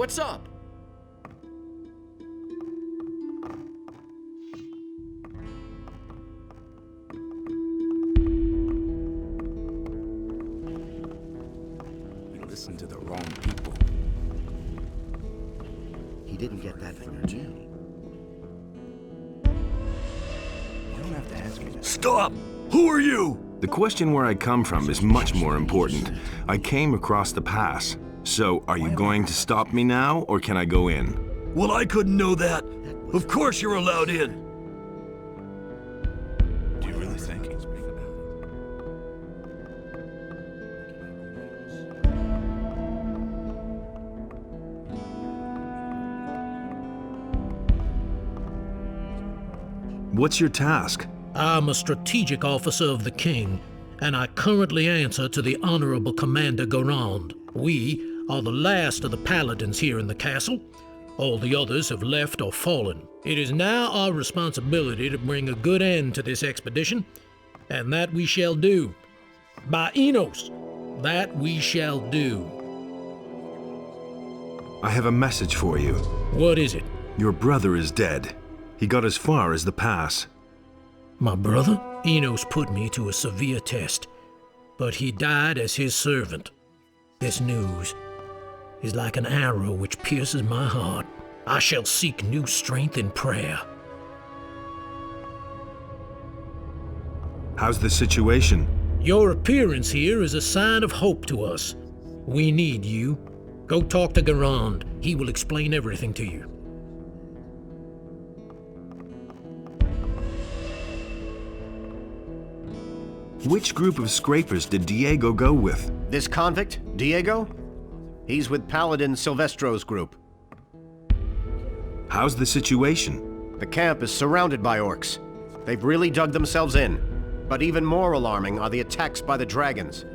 What's up? You listen to the wrong people. He didn't get that from me. You don't have to ask me that. Stop! Who are you? The question where I come from is much more important. I came across the pass. So, are you going to stop me now, or can I go in? Well, I couldn't know that. Of course you're allowed in. Do you really think? What's your task? I'm a strategic officer of the king, and I currently answer to the Honorable Commander Garand. We are the last of the paladins here in the castle. All the others have left or fallen. It is now our responsibility to bring a good end to this expedition, and that we shall do. By Enos, that we shall do. I have a message for you. What is it? Your brother is dead. He got as far as the pass. My brother? Enos put me to a severe test, but he died as his servant. This news is like an arrow which pierces my heart. I shall seek new strength in prayer. How's the situation? Your appearance here is a sign of hope to us. We need you. Go talk to Garand. He will explain everything to you. Which group of scrapers did Diego go with? This convict, Diego? He's with Paladin Silvestro's group. How's the situation? The camp is surrounded by orcs. They've really dug themselves in. But even more alarming are the attacks by the dragons.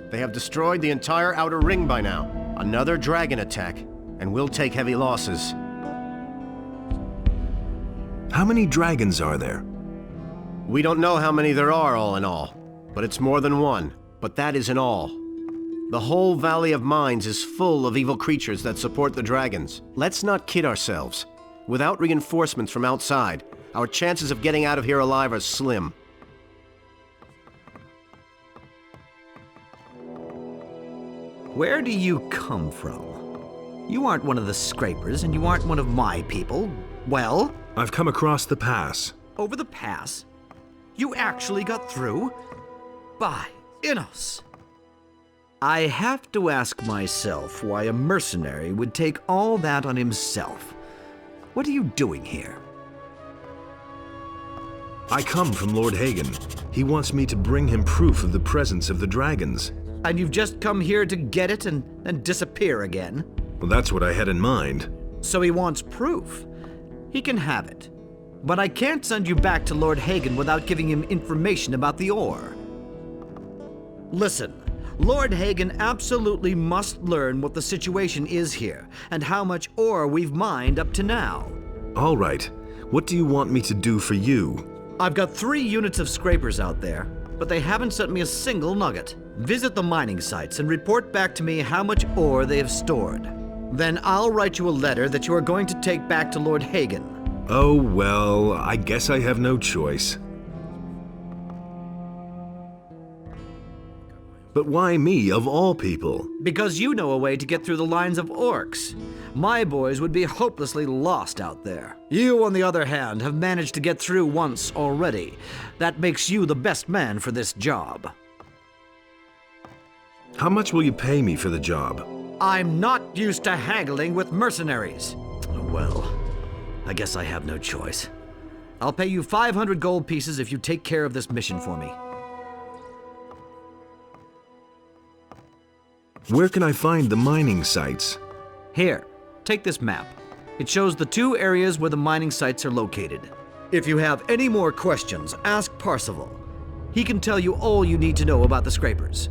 They have destroyed the entire outer ring by now. Another dragon attack, and we'll take heavy losses. How many dragons are there? We don't know how many there are all in all, but it's more than one. But that isn't all. The whole Valley of Mines is full of evil creatures that support the dragons. Let's not kid ourselves. Without reinforcements from outside, our chances of getting out of here alive are slim. Where do you come from? You aren't one of the scrapers, and you aren't one of my people. Well? I've come across the pass. Over the pass? You actually got through? By Enos! I have to ask myself why a mercenary would take all that on himself. What are you doing here? I come from Lord Hagen. He wants me to bring him proof of the presence of the dragons. And you've just come here to get it and then disappear again? Well, that's what I had in mind. So he wants proof. He can have it. But I can't send you back to Lord Hagen without giving him information about the ore. Listen, Lord Hagen absolutely must learn what the situation is here, and how much ore we've mined up to now. All right. What do you want me to do for you? I've got 3 units of scrapers out there, but they haven't sent me a single nugget. Visit the mining sites and report back to me how much ore they have stored. Then I'll write you a letter that you are going to take back to Lord Hagen. Oh, well, I guess I have no choice. But why me, of all people? Because you know a way to get through the lines of orcs. My boys would be hopelessly lost out there. You, on the other hand, have managed to get through once already. That makes you the best man for this job. How much will you pay me for the job? I'm not used to haggling with mercenaries. Well, I guess I have no choice. I'll pay you 500 gold pieces if you take care of this mission for me. Where can I find the mining sites? Here, take this map. It shows the 2 areas where the mining sites are located. If you have any more questions, ask Parzival. He can tell you all you need to know about the scrapers.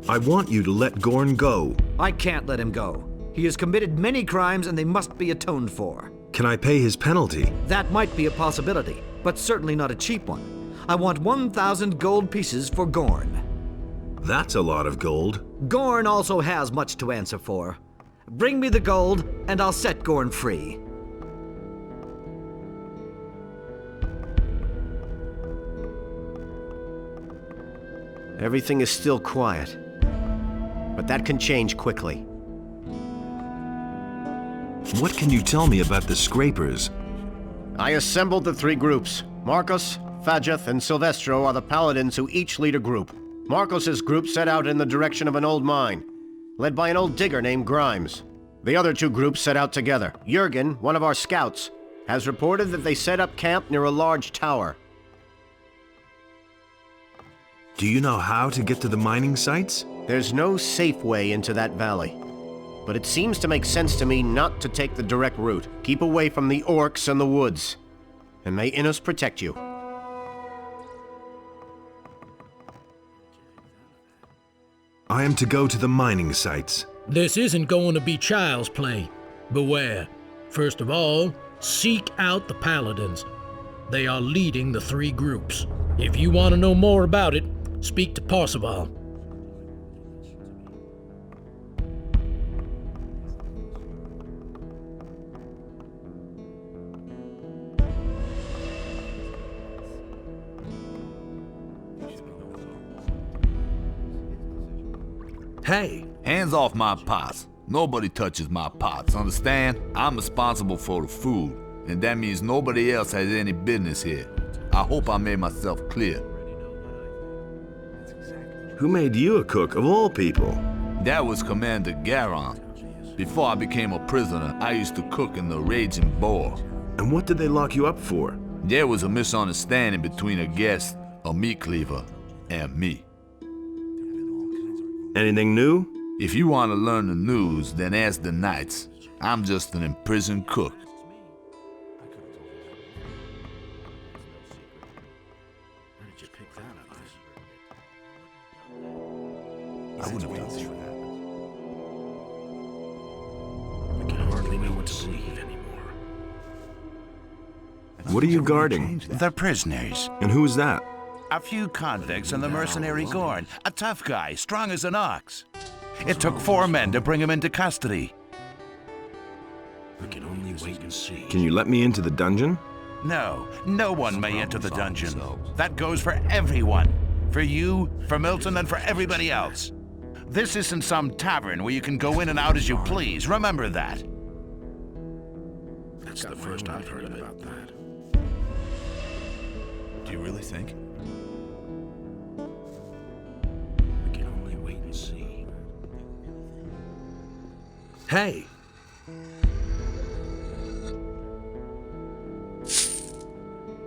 I want you to let Gorn go. I can't let him go. He has committed many crimes and they must be atoned for. Can I pay his penalty? That might be a possibility, but certainly not a cheap one. I want 1,000 gold pieces for Gorn. That's a lot of gold. Gorn also has much to answer for. Bring me the gold, and I'll set Gorn free. Everything is still quiet. But that can change quickly. What can you tell me about the Scrapers? I assembled the three groups. Marcos, Fajeth, and Silvestro are the paladins who each lead a group. Marcos's group set out in the direction of an old mine, led by an old digger named Grimes. The other two groups set out together. Jurgen, one of our scouts, has reported that they set up camp near a large tower. Do you know how to get to the mining sites? There's no safe way into that valley. But it seems to make sense to me not to take the direct route. Keep away from the orcs and the woods. And may Innos protect you. I am to go to the mining sites. This isn't going to be child's play. Beware. First of all, seek out the paladins. They are leading the three groups. If you want to know more about it, speak to Parzival. Hey, Hands off my pots. Nobody touches my pots, understand? I'm responsible for the food, and that means nobody else has any business here. I hope I made myself clear. Who made you a cook of all people? That was Commander Garon. Before I became a prisoner, I used to cook in the Raging Boar. And what did they lock you up for? There was a misunderstanding between a guest, a meat cleaver, and me. Anything new? If you want to learn the news, then ask the knights. I'm just an imprisoned cook. I wouldn't have done this for that. I can hardly know what to believe anymore. What are you guarding? The prisoners. And who's that? A few convicts and the mercenary Gorn. A tough guy, strong as an ox. It took 4 men to bring him into custody. We can only wait and see. Can you let me into the dungeon? No, no one may enter the dungeon. That goes for everyone. For you, for Milton, and for everybody else. This isn't some tavern where you can go in and out as you please. Remember that. That's the first I've heard about that. Do you really think? We can only wait and see. hey.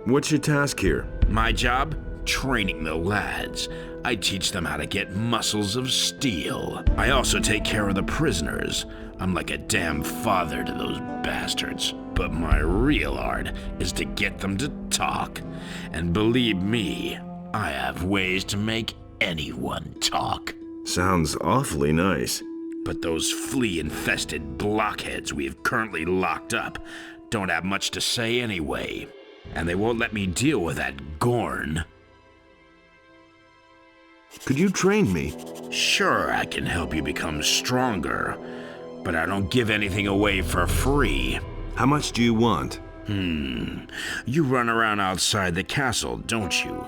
What's your task here? My job? Training the lads. I teach them how to get muscles of steel. I also take care of the prisoners. I'm like a damn father to those bastards. But my real art is to get them to talk. And believe me, I have ways to make anyone talk. Sounds awfully nice. But those flea-infested blockheads we have currently locked up don't have much to say anyway. And they won't let me deal with that Gorn. Could you train me? Sure, I can help you become stronger, but I don't give anything away for free. How much do you want? You run around outside the castle, don't you?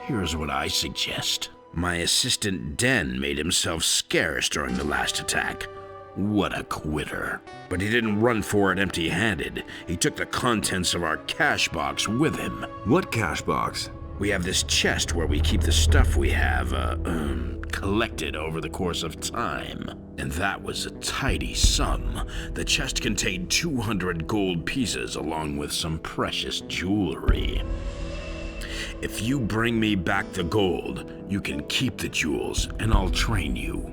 Here's what I suggest. My assistant Den made himself scarce during the last attack. What a quitter. But he didn't run for it empty-handed. He took the contents of our cash box with him. What cash box? We have this chest where we keep the stuff we have, collected over the course of time. And that was a tidy sum. The chest contained 200 gold pieces along with some precious jewelry. If you bring me back the gold, you can keep the jewels and I'll train you.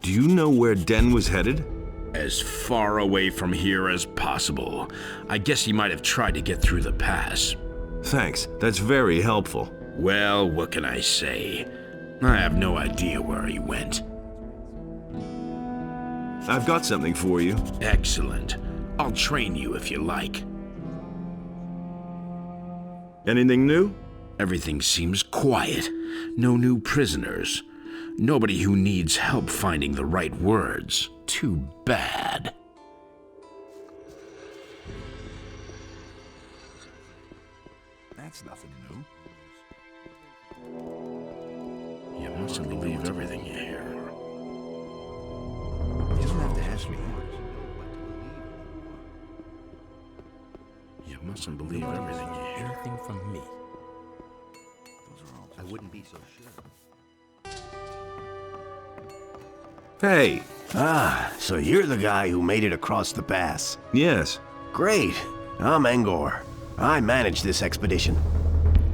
Do you know where Den was headed? As far away from here as possible. I guess he might have tried to get through the pass. Thanks, that's very helpful. Well, what can I say? I have no idea where he went. I've got something for you. Excellent. I'll train you if you like. Anything new? Everything seems quiet. No new prisoners. Nobody who needs help finding the right words. Too bad. That's nothing new. You mustn't believe everything you hear. You don't have to ask me. You mustn't believe everything you hear. Anything from me. I wouldn't be so sure. Hey, So you're the guy who made it across the pass. yes. Great. I'm Engor. I manage this expedition.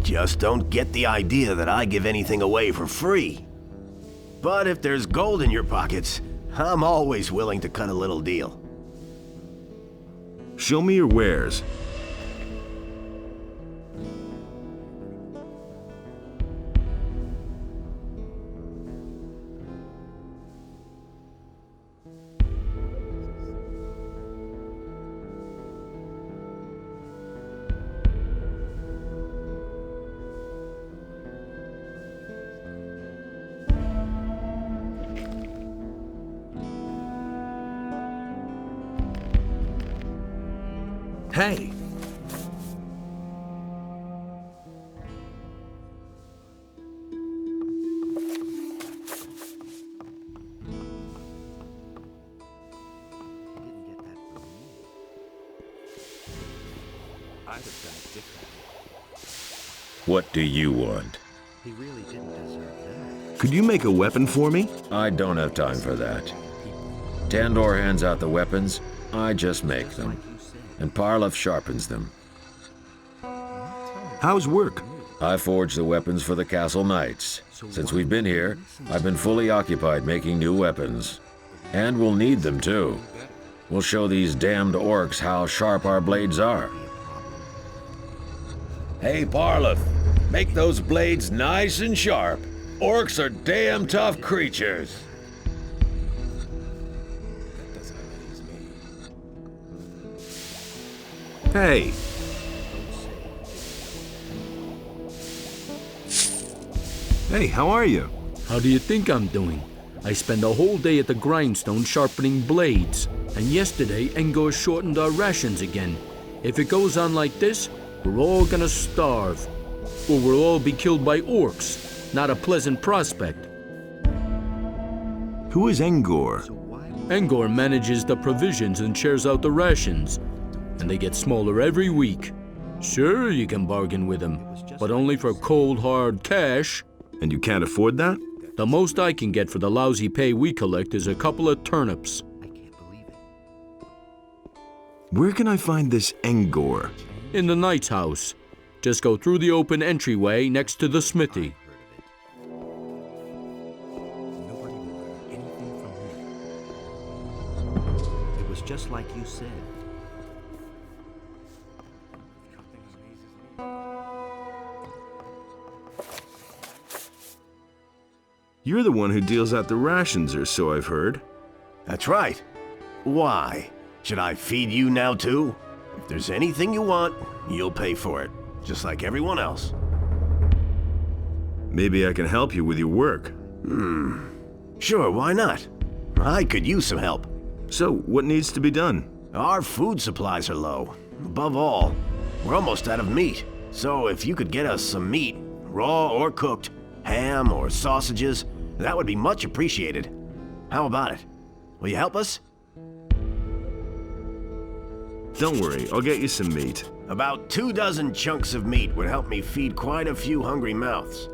Just don't get the idea that I give anything away for free. But if there's gold in your pockets, I'm always willing to cut a little deal. Show me your wares. Hey! I'd have done it differently. What do you want? He really didn't deserve that. Could you make a weapon for me? I don't have time for that. Tandor hands out the weapons, I just make them. And Parlov sharpens them. How's work? I forge the weapons for the castle knights. Since we've been here, I've been fully occupied making new weapons. And we'll need them too. We'll show these damned orcs how sharp our blades are. Hey, Parlov, make those blades nice and sharp. Orcs are damn tough creatures. Hey, hey, how are you? How do you think I'm doing? I spend a whole day at the grindstone sharpening blades. And yesterday, Engor shortened our rations again. If it goes on like this, we're all gonna starve. Or we'll all be killed by orcs. Not a pleasant prospect. Who is Engor? Engor manages the provisions and shares out the rations. And they get smaller every week. Sure, you can bargain with him, but only for cold, hard cash. And you can't afford that? The most I can get for the lousy pay we collect is a couple of turnips. I can't believe it. Where can I find this Engor? In the knight's house. Just go through the open entryway next to the smithy. Nobody will learn anything from me. It was just like you said. You're the one who deals out the rations, or so I've heard. That's right. Why? Should I feed you now too? If there's anything you want, you'll pay for it. Just like everyone else. Maybe I can help you with your work. Sure, why not? I could use some help. So, what needs to be done? Our food supplies are low. Above all, we're almost out of meat. So if you could get us some meat, raw or cooked, ham or sausages, that would be much appreciated. How about it? Will you help us? Don't worry, I'll get you some meat. About 24 chunks of meat would help me feed quite a few hungry mouths.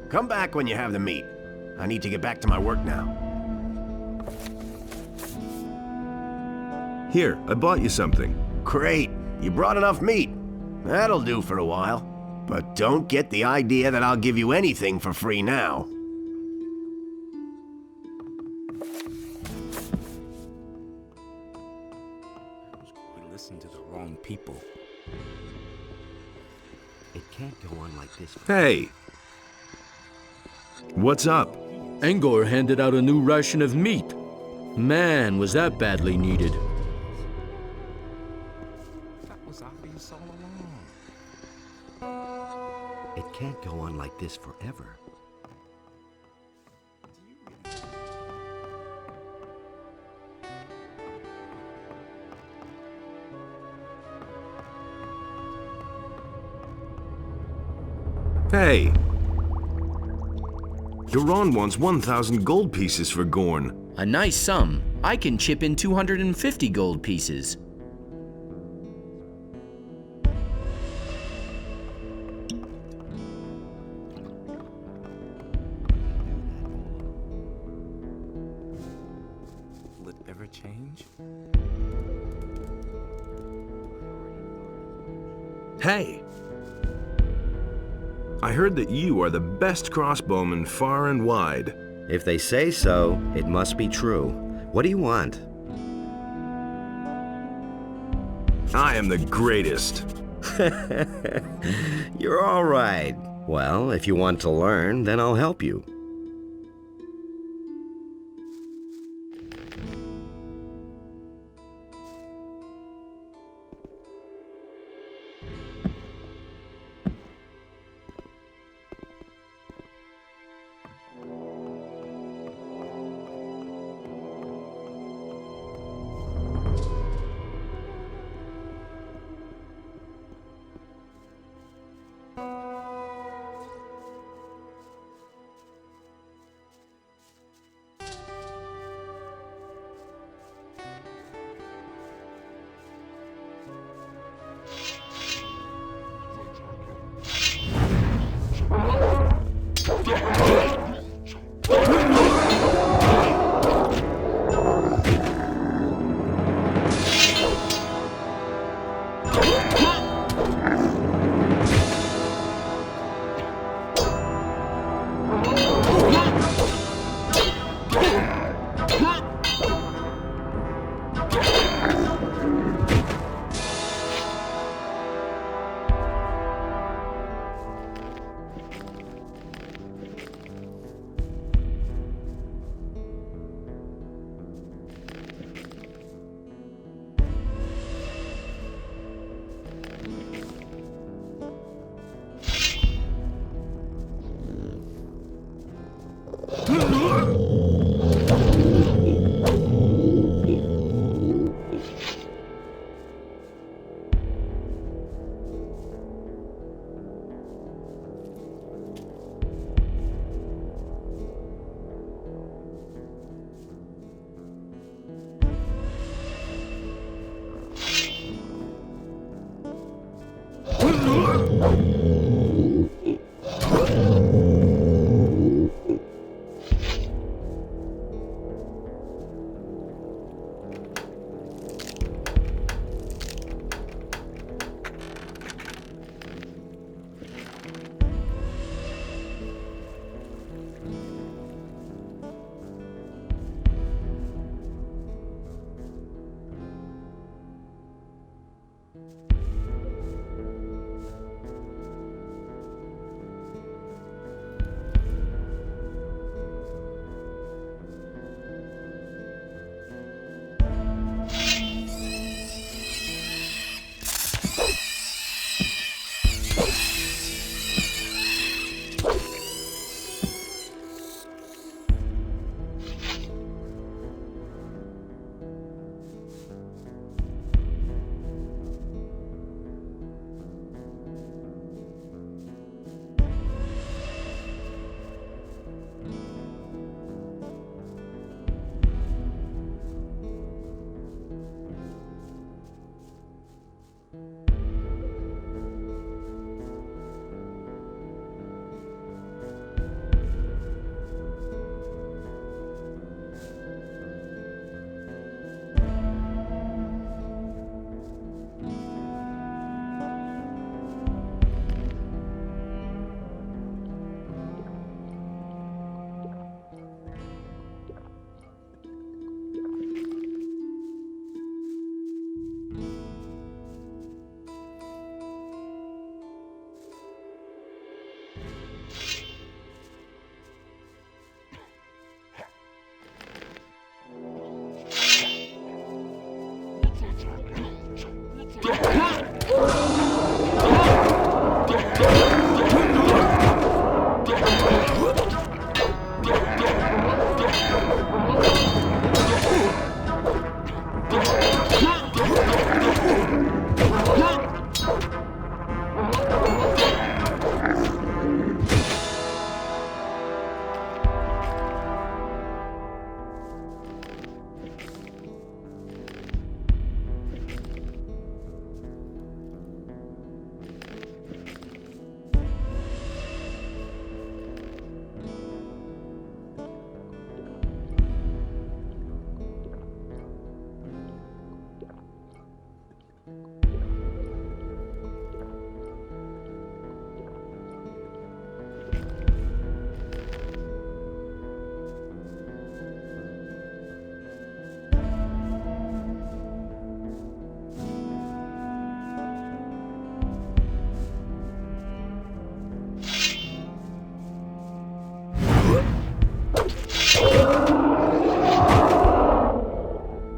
Come back when you have the meat. I need to get back to my work now. Here, I bought you something. Great. You brought enough meat. That'll do for a while. But don't get the idea that I'll give you anything for free now. We listen to the wrong people. It can't go on like this. Hey! What's up? Engor handed out a new ration of meat. Man, was that badly needed. That was obvious all along. It can't go on like this forever. Hey! Duran wants 1,000 gold pieces for Gorn. A nice sum. I can chip in 250 gold pieces. Will it ever change? Hey! I heard that you are the best crossbowman far and wide. If they say so, it must be true. What do you want? I am the greatest. You're all right. Well, if you want to learn, then I'll help you.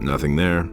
Nothing there.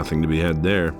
Nothing to be had there.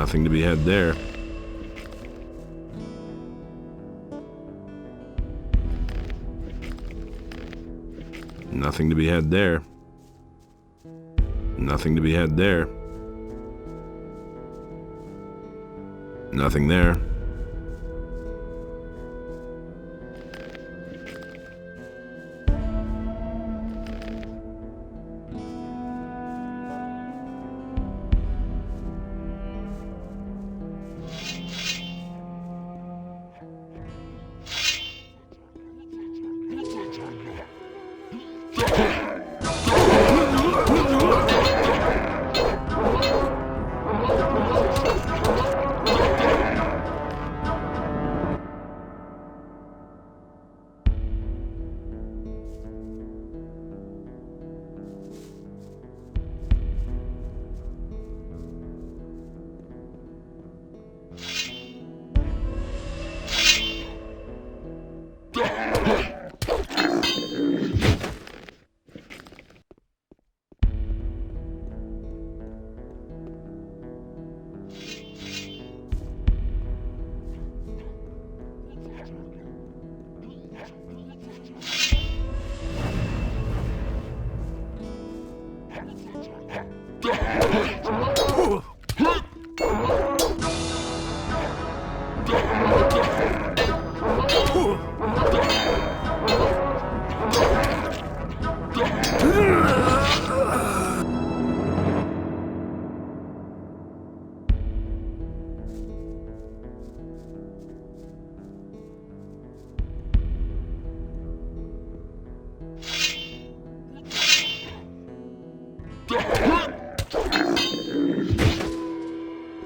Nothing to be had there. Nothing to be had there. Nothing to be had there. Nothing there.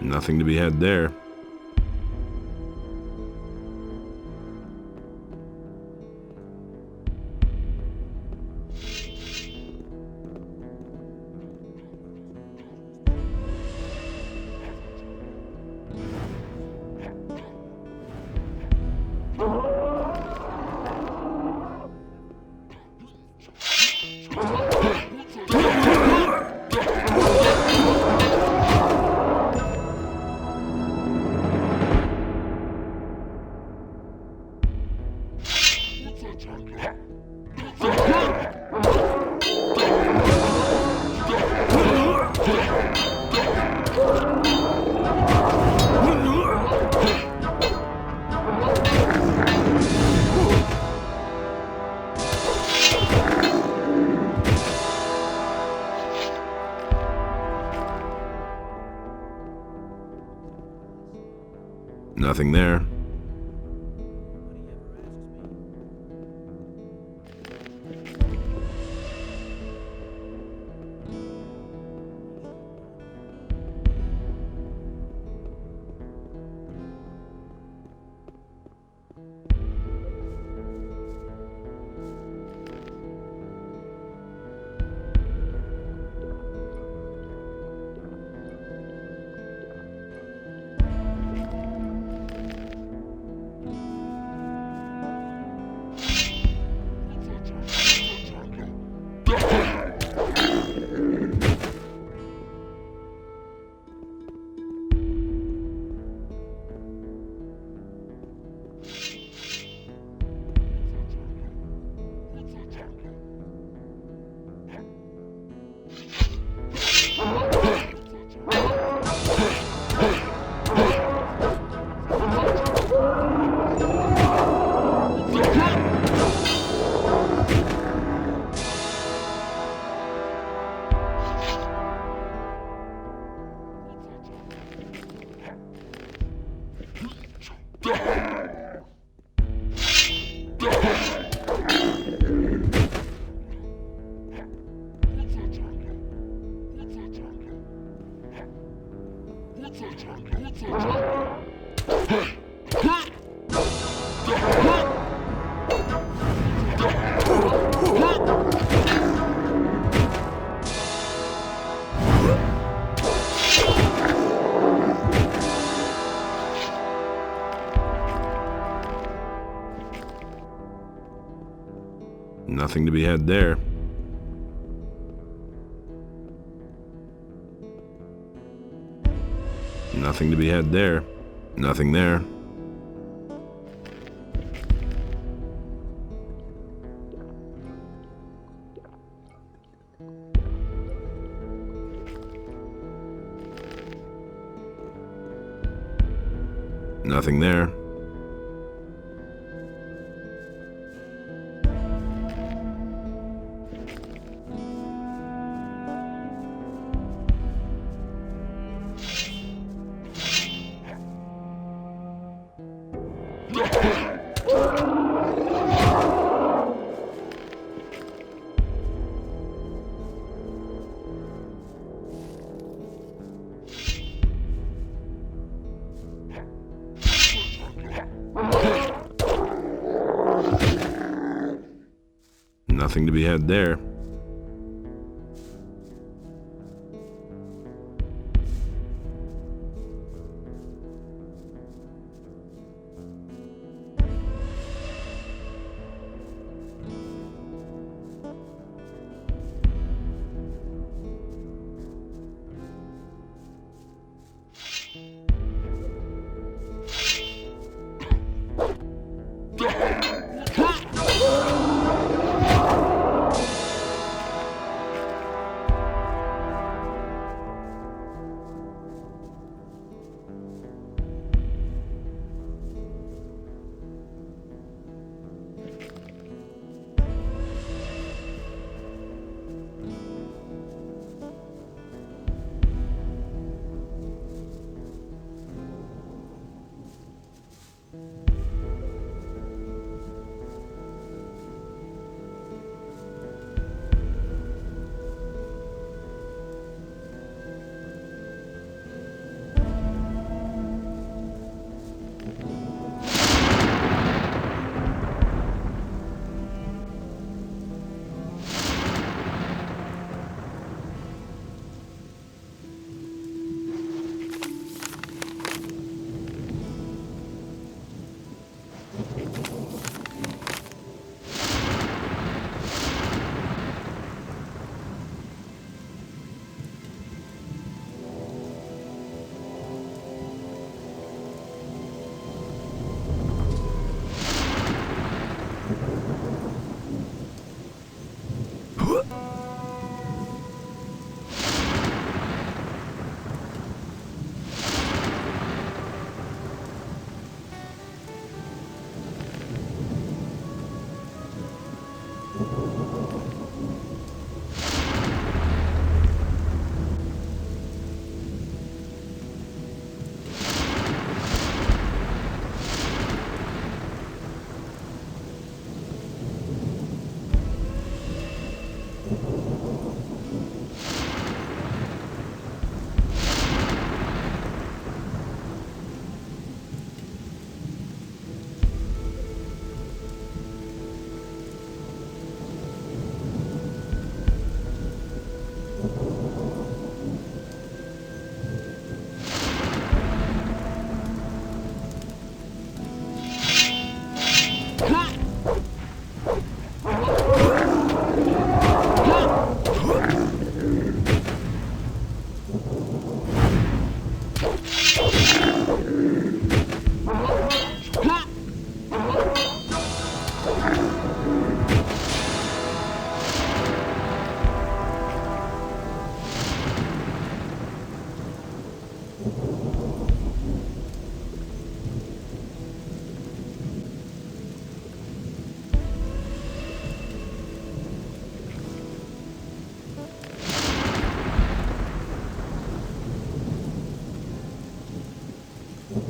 Nothing to be had there. Nothing there. Nothing to be had there. Nothing to be had there. Nothing there. Nothing there. Nothing to be had there.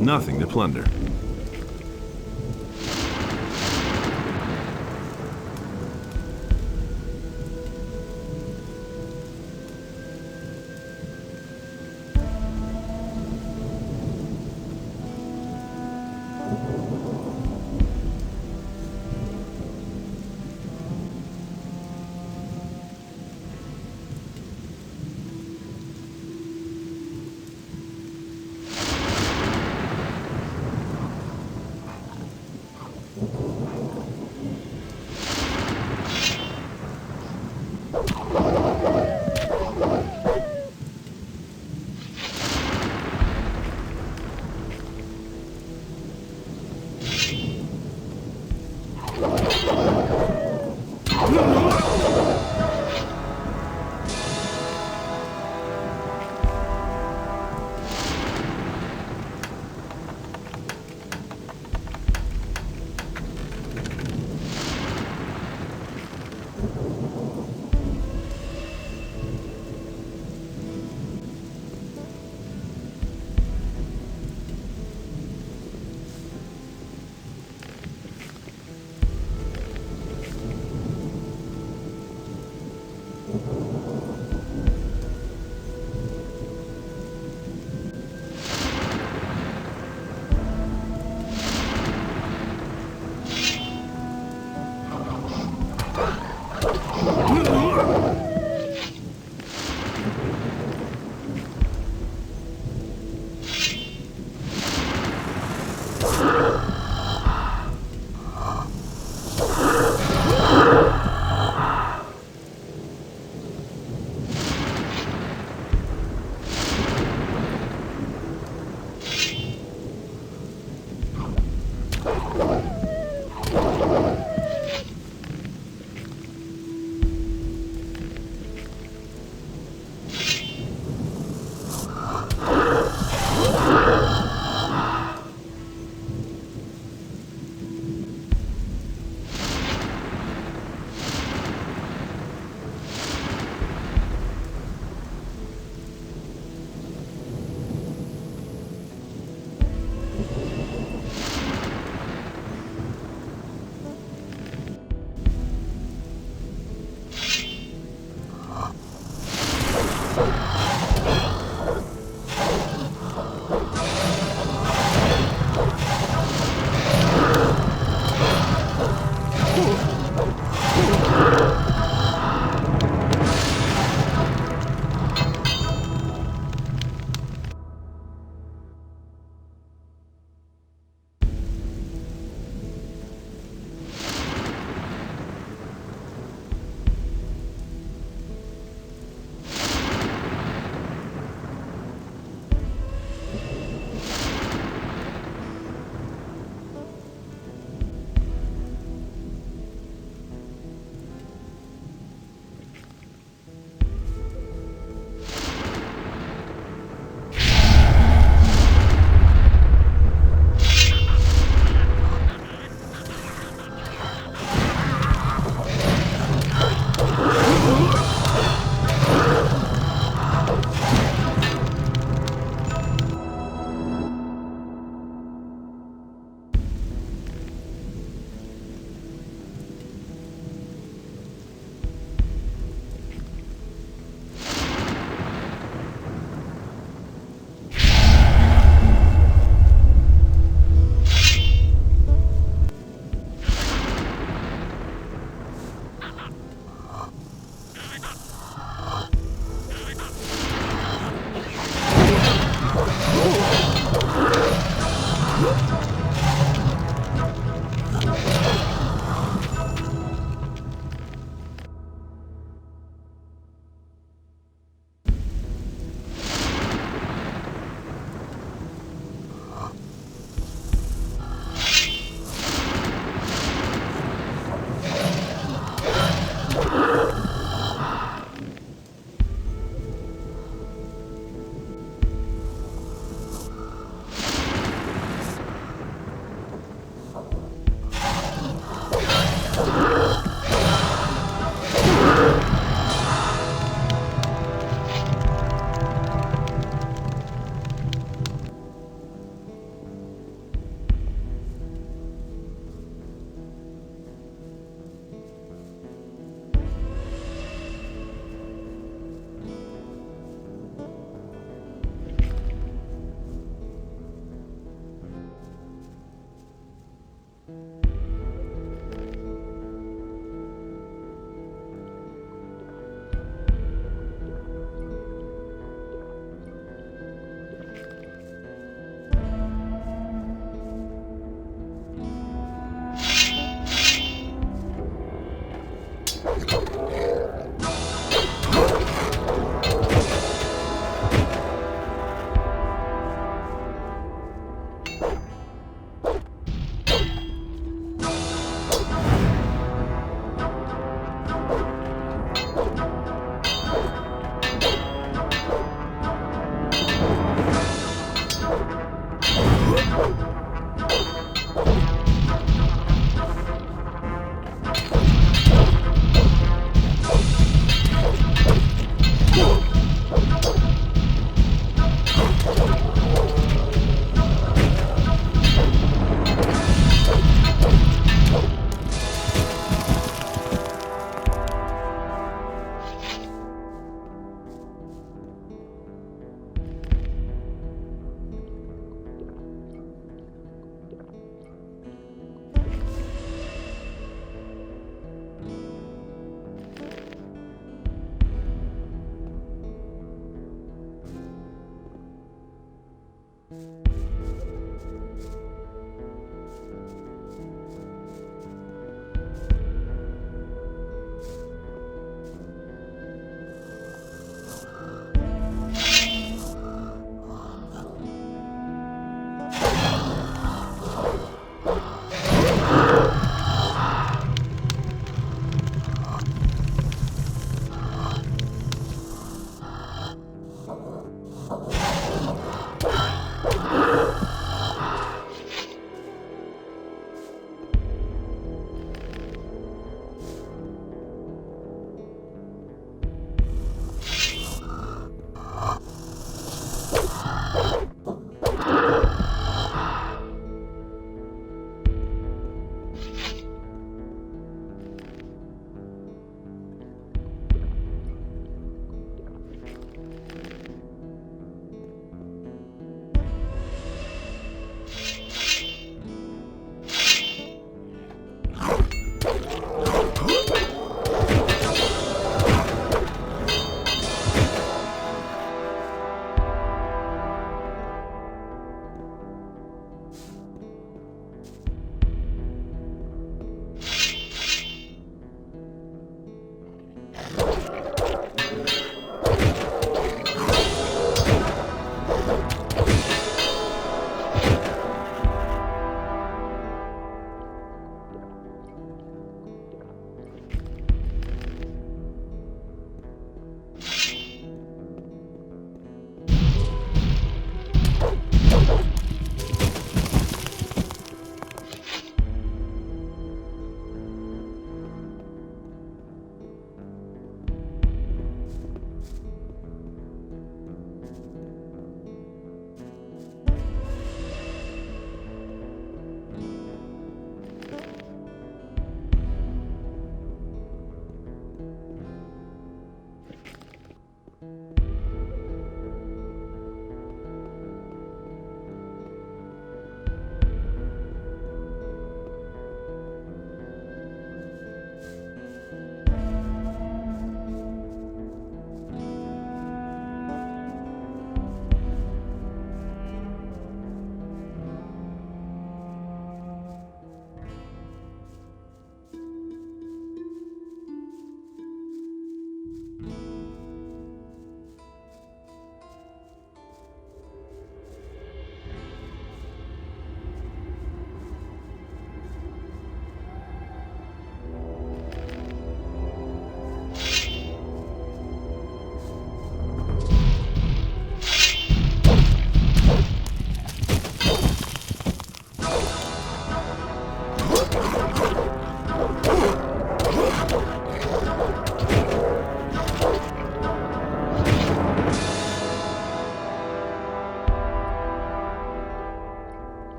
Nothing to plunder.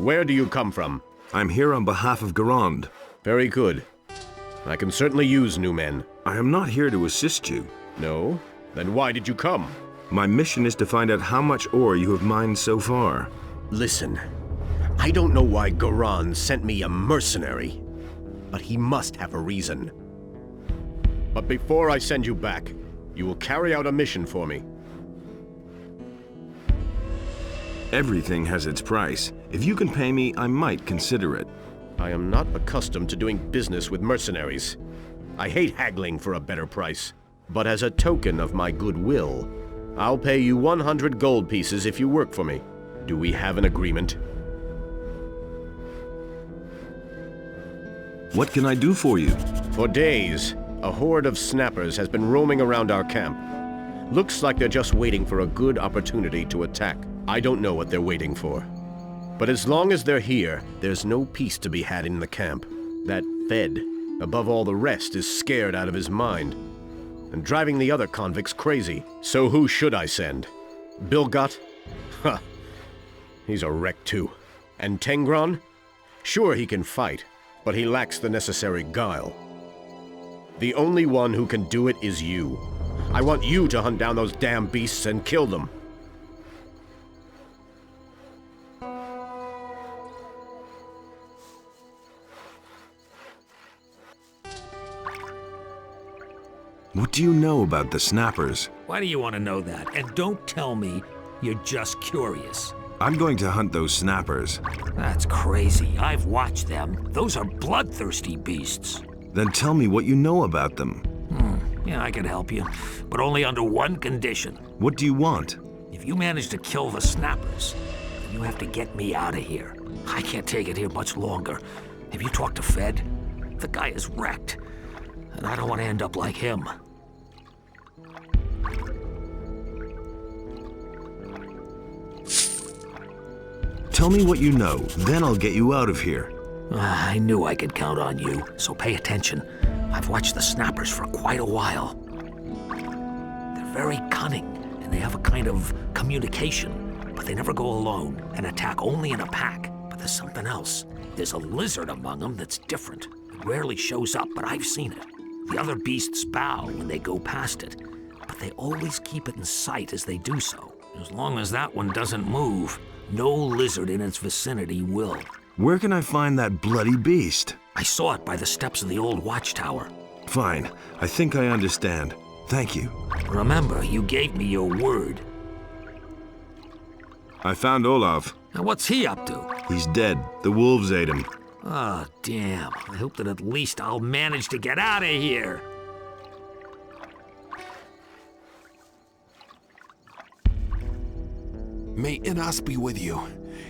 Where do you come from? I'm here on behalf of Garand. Very good. I can certainly use new men. I am not here to assist you. No? Then why did you come? My mission is to find out how much ore you have mined so far. Listen, I don't know why Garand sent me a mercenary, but he must have a reason. But before I send you back, you will carry out a mission for me. Everything has its price. If you can pay me, I might consider it. I am not accustomed to doing business with mercenaries. I hate haggling for a better price. But as a token of my goodwill, I'll pay you 100 gold pieces if you work for me. Do we have an agreement? What can I do for you? For days, a horde of snappers has been roaming around our camp. Looks like they're just waiting for a good opportunity to attack. I don't know what they're waiting for. But as long as they're here, there's no peace to be had in the camp. That Fed, above all the rest, is scared out of his mind and driving the other convicts crazy. So who should I send? Bilgot? Ha! He's a wreck too. And Tengron? Sure, he can fight, but he lacks the necessary guile. The only one who can do it is you. I want you to hunt down those damn beasts and kill them. What do you know about the snappers? Why do you want to know that? And don't tell me you're just curious. I'm going to hunt those snappers. That's crazy. I've watched them. Those are bloodthirsty beasts. Then tell me what you know about them. Yeah, I can help you, but only under one condition. What do you want? If you manage to kill the snappers, then you have to get me out of here. I can't take it here much longer. Have you talked to Fed? The guy is wrecked, and I don't want to end up like him. Tell me what you know, then I'll get you out of here. I knew I could count on you, so pay attention. I've watched the snappers for quite a while. They're very cunning, and they have a kind of communication, but they never go alone and attack only in a pack. But there's something else. There's a lizard among them that's different. It rarely shows up, but I've seen it. The other beasts bow when they go past it, but they always keep it in sight as they do so. As long as that one doesn't move, no lizard in its vicinity will. Where can I find that bloody beast? I saw it by the steps of the old watchtower. Fine. I think I understand. Thank you. Remember, you gave me your word. I found Olaf. Now what's he up to? He's dead. The wolves ate him. Oh, damn. I hope that at least I'll manage to get out of here. May Inas be with you.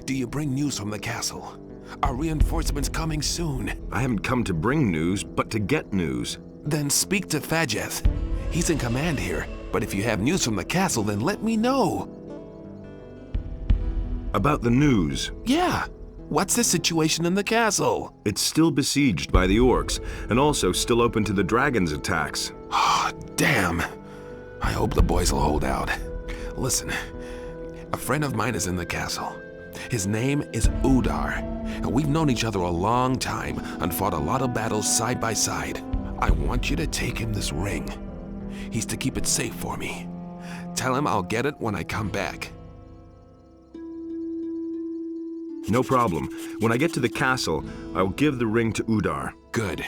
Do you bring news from the castle? Are reinforcements coming soon? I haven't come to bring news, but to get news. Then speak to Fajeth. He's in command here, but if you have news from the castle, then let me know. About the news? Yeah. What's the situation in the castle? It's still besieged by the orcs, and also still open to the dragon's attacks. Oh, damn. I hope the boys will hold out. Listen, a friend of mine is in the castle. His name is Udar, and we've known each other a long time and fought a lot of battles side by side. I want you to take him this ring. He's to keep it safe for me. Tell him I'll get it when I come back. No problem. When I get to the castle, I'll give the ring to Udar. Good.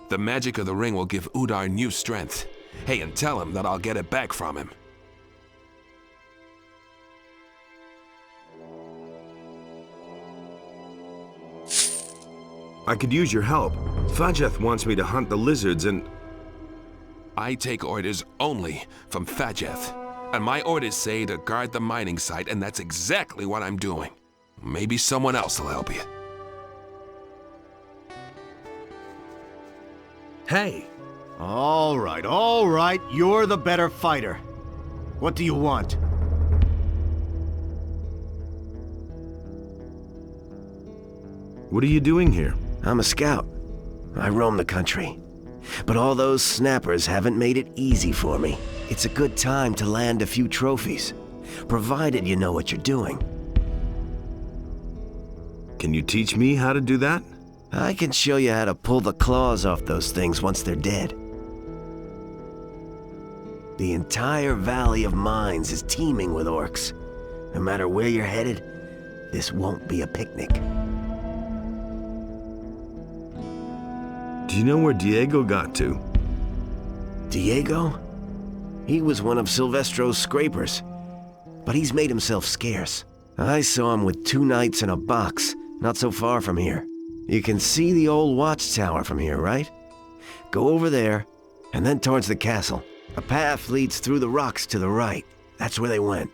The magic of the ring will give Udar new strength. Hey, and tell him that I'll get it back from him. I could use your help. Fajeth wants me to hunt the lizards and... I take orders only from Fajeth. And my orders say to guard the mining site, and that's exactly what I'm doing. Maybe someone else will help you. Hey! All right. You're the better fighter. What do you want? What are you doing here? I'm a scout. I roam the country. But all those snappers haven't made it easy for me. It's a good time to land a few trophies, provided you know what you're doing. Can you teach me how to do that? I can show you how to pull the claws off those things once they're dead. The entire Valley of Mines is teeming with orcs. No matter where you're headed, this won't be a picnic. Do you know where Diego got to? Diego? He was one of Silvestro's scrapers, but he's made himself scarce. I saw him with 2 knights in a box, not so far from here. You can see the old watchtower from here, right? Go over there, and then towards the castle. A path leads through the rocks to the right. That's where they went.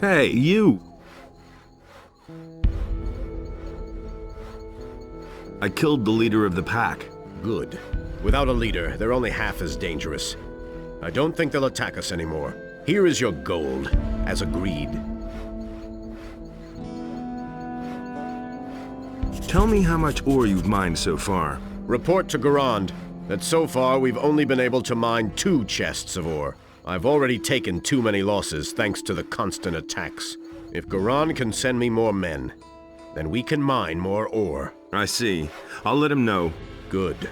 Hey, you! I killed the leader of the pack. Good. Without a leader, they're only half as dangerous. I don't think they'll attack us anymore. Here is your gold, as agreed. Tell me how much ore you've mined so far. Report to Garand that so far we've only been able to mine 2 chests of ore. I've already taken too many losses thanks to the constant attacks. If Garand can send me more men, then we can mine more ore. I see. I'll let him know. Good.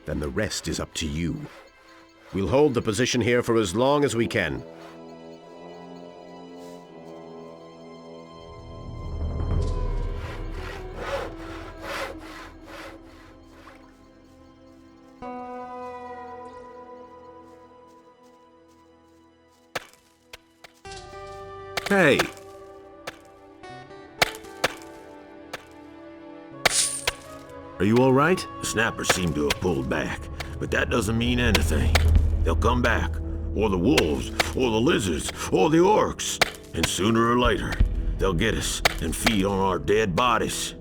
Then the rest is up to you. We'll hold the position here for as long as we can. Hey! Are you all right? The snappers seem to have pulled back, but that doesn't mean anything. They'll come back, or the wolves, or the lizards, or the orcs. And sooner or later, they'll get us and feed on our dead bodies.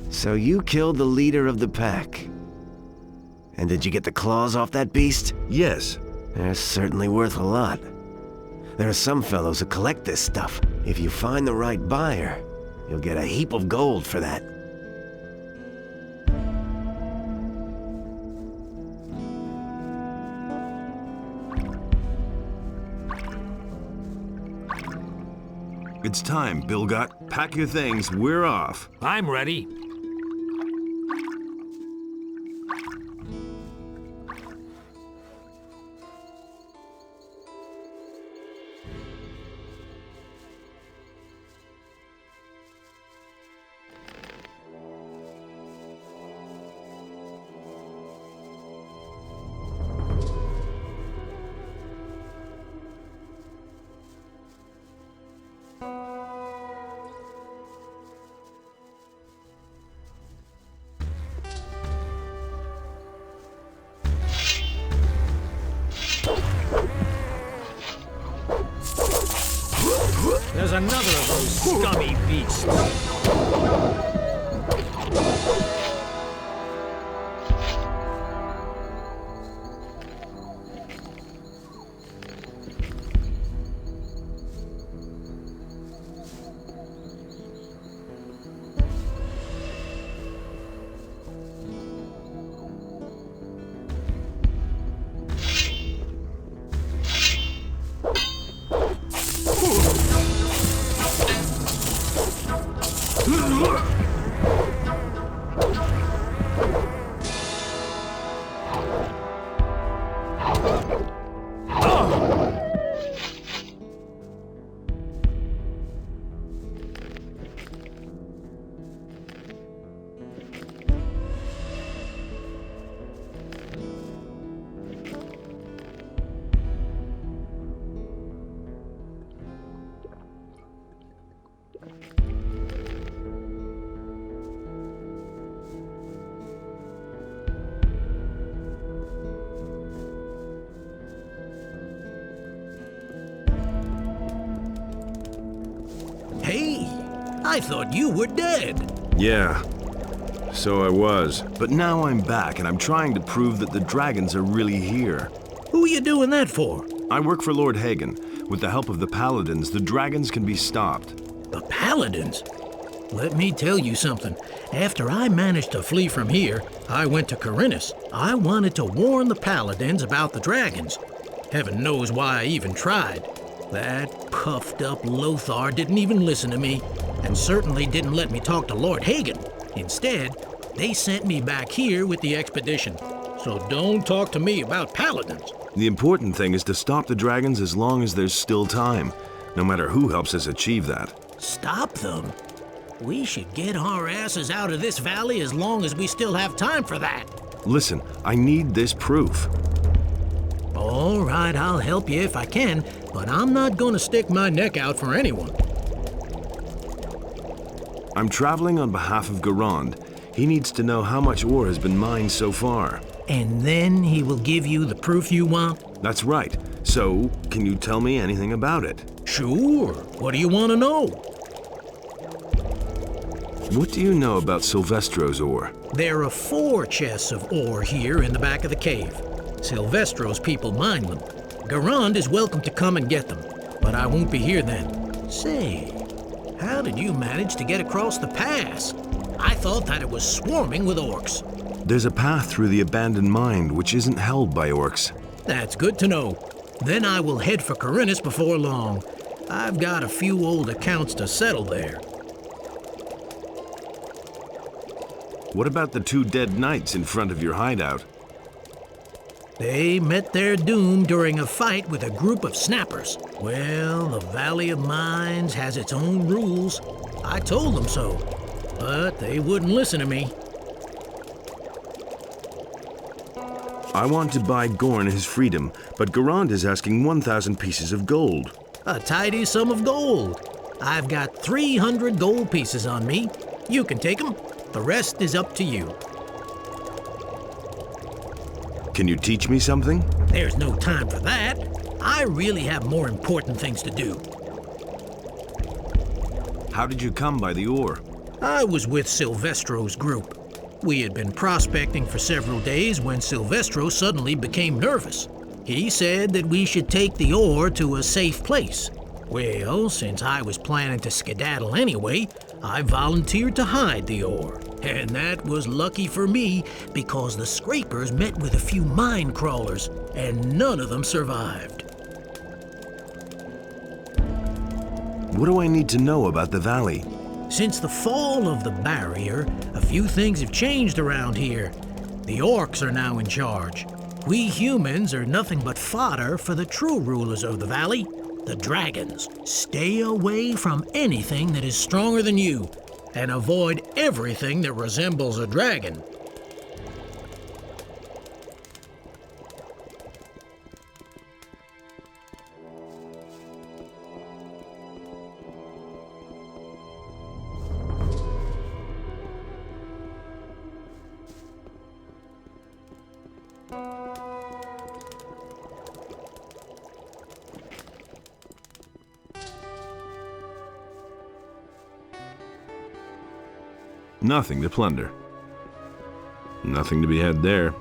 So you killed the leader of the pack. And did you get the claws off that beast? Yes. They're certainly worth a lot. There are some fellows who collect this stuff. If you find the right buyer, you'll get a heap of gold for that. It's time, Bilgot. Pack your things, we're off. I'm ready. There's another of those scummy beasts. Hey, I thought you were dead. Yeah, so I was. But now I'm back, and I'm trying to prove that the dragons are really here. Who are you doing that for? I work for Lord Hagen. With the help of the Paladins, the dragons can be stopped. The Paladins? Let me tell you something. After I managed to flee from here, I went to Corinus. I wanted to warn the Paladins about the dragons. Heaven knows why I even tried. That puffed-up Lothar didn't even listen to me, and certainly didn't let me talk to Lord Hagen. Instead, they sent me back here with the expedition. So don't talk to me about Paladins. The important thing is to stop the dragons as long as there's still time, no matter who helps us achieve that. Stop them? We should get our asses out of this valley as long as we still have time for that. Listen, I need this proof. All right, I'll help you if I can, but I'm not going to stick my neck out for anyone. I'm traveling on behalf of Garand. He needs to know how much ore has been mined so far. And then he will give you the proof you want? That's right. So, can you tell me anything about it? Sure. What do you want to know? What do you know about Silvestro's ore? There are 4 chests of ore here in the back of the cave. Silvestro's people mine them. Garand is welcome to come and get them, but I won't be here then. Say, how did you manage to get across the pass? I thought that it was swarming with orcs. There's a path through the abandoned mine which isn't held by orcs. That's good to know. Then I will head for Corinus before long. I've got a few old accounts to settle there. What about the 2 dead knights in front of your hideout? They met their doom during a fight with a group of snappers. Well, the Valley of Mines has its own rules. I told them so, but they wouldn't listen to me. I want to buy Gorn his freedom, but Garand is asking 1,000 pieces of gold. A tidy sum of gold. I've got 300 gold pieces on me. You can take them. The rest is up to you. Can you teach me something? There's no time for that. I really have more important things to do. How did you come by the ore? I was with Silvestro's group. We had been prospecting for several days when Silvestro suddenly became nervous. He said that we should take the ore to a safe place. Well, since I was planning to skedaddle anyway, I volunteered to hide the ore. And that was lucky for me because the scrapers met with a few mine crawlers and none of them survived. What do I need to know about the valley? Since the fall of the barrier, a few things have changed around here. The orcs are now in charge. We humans are nothing but fodder for the true rulers of the valley, the dragons. Stay away from anything that is stronger than you, and avoid everything that resembles a dragon. Nothing to plunder. Nothing to be had there.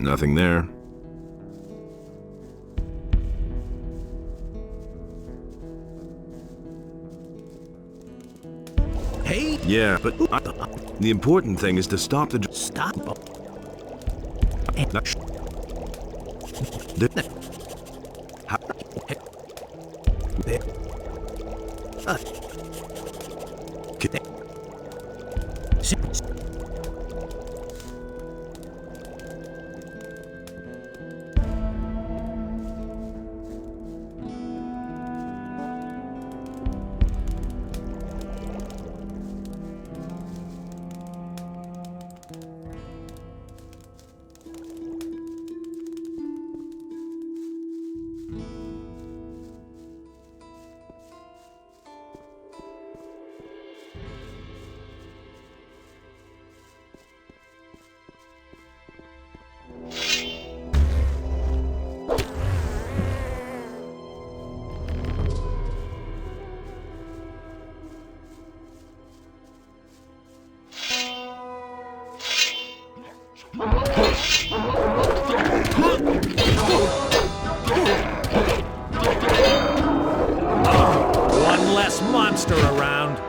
Nothing there. Hey? Yeah, but the important thing is to stop the... Stop. One less monster around.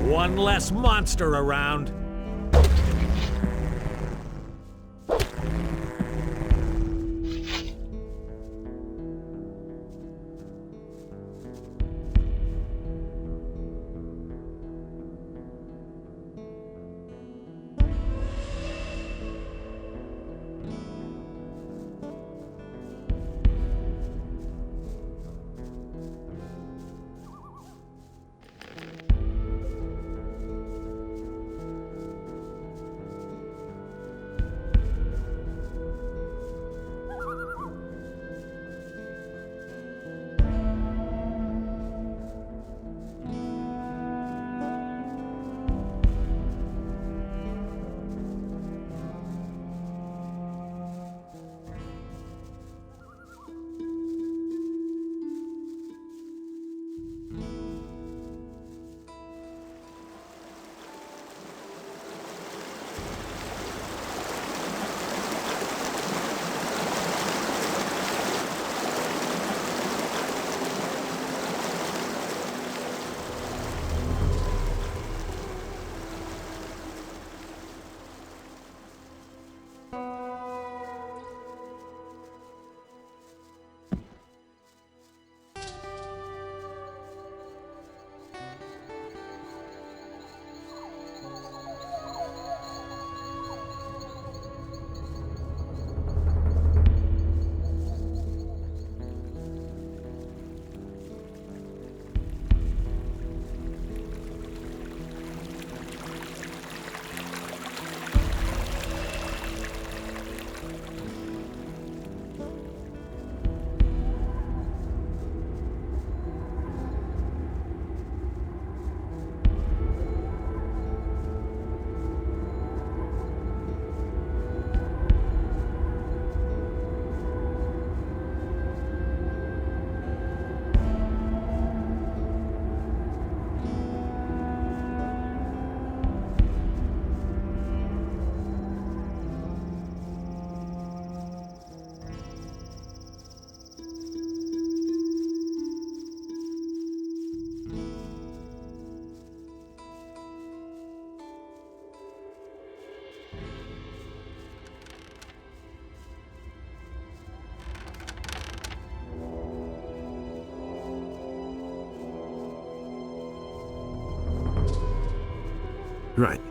One less monster around. Right.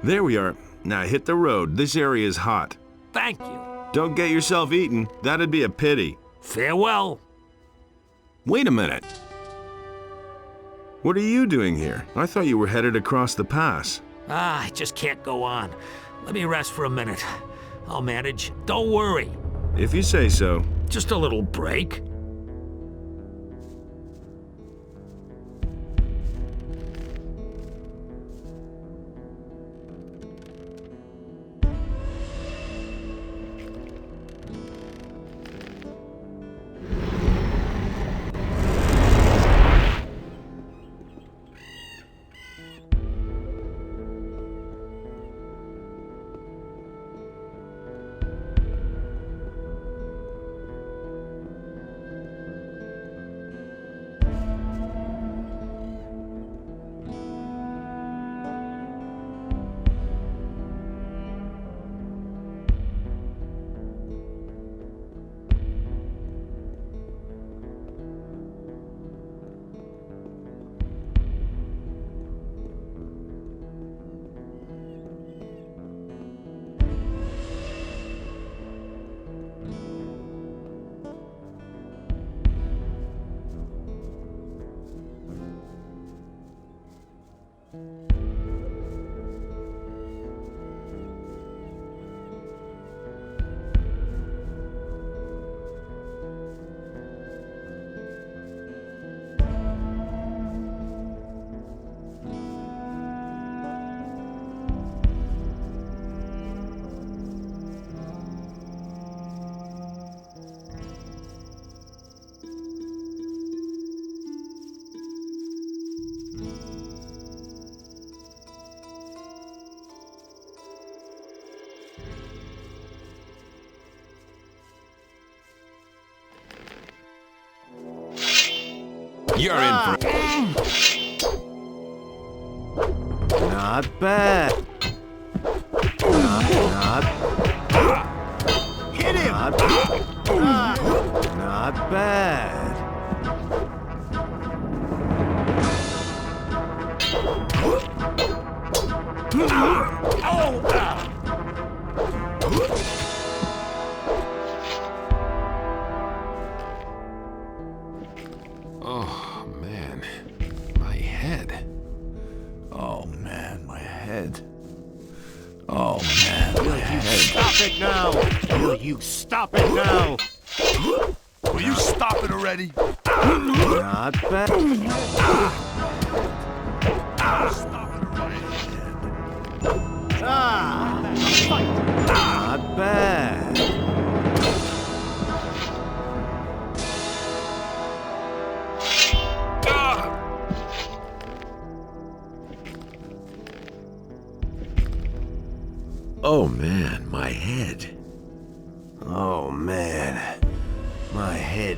There we are. Now hit the road. This area is hot. Thank you. Don't get yourself eaten. That'd be a pity. Farewell. Wait a minute. What are you doing here? I thought you were headed across the pass. I just can't go on. Let me rest for a minute. I'll manage. Don't worry. If you say so. Just a little break. You're in for Not bad. Not hit him. Not bad. Oh, man. My head. Oh man, my head. Oh man, my head. Stop it now! Will you stop it now? Will you stop it already? Not bad. Not bad. Oh man, my head. Oh man, my head.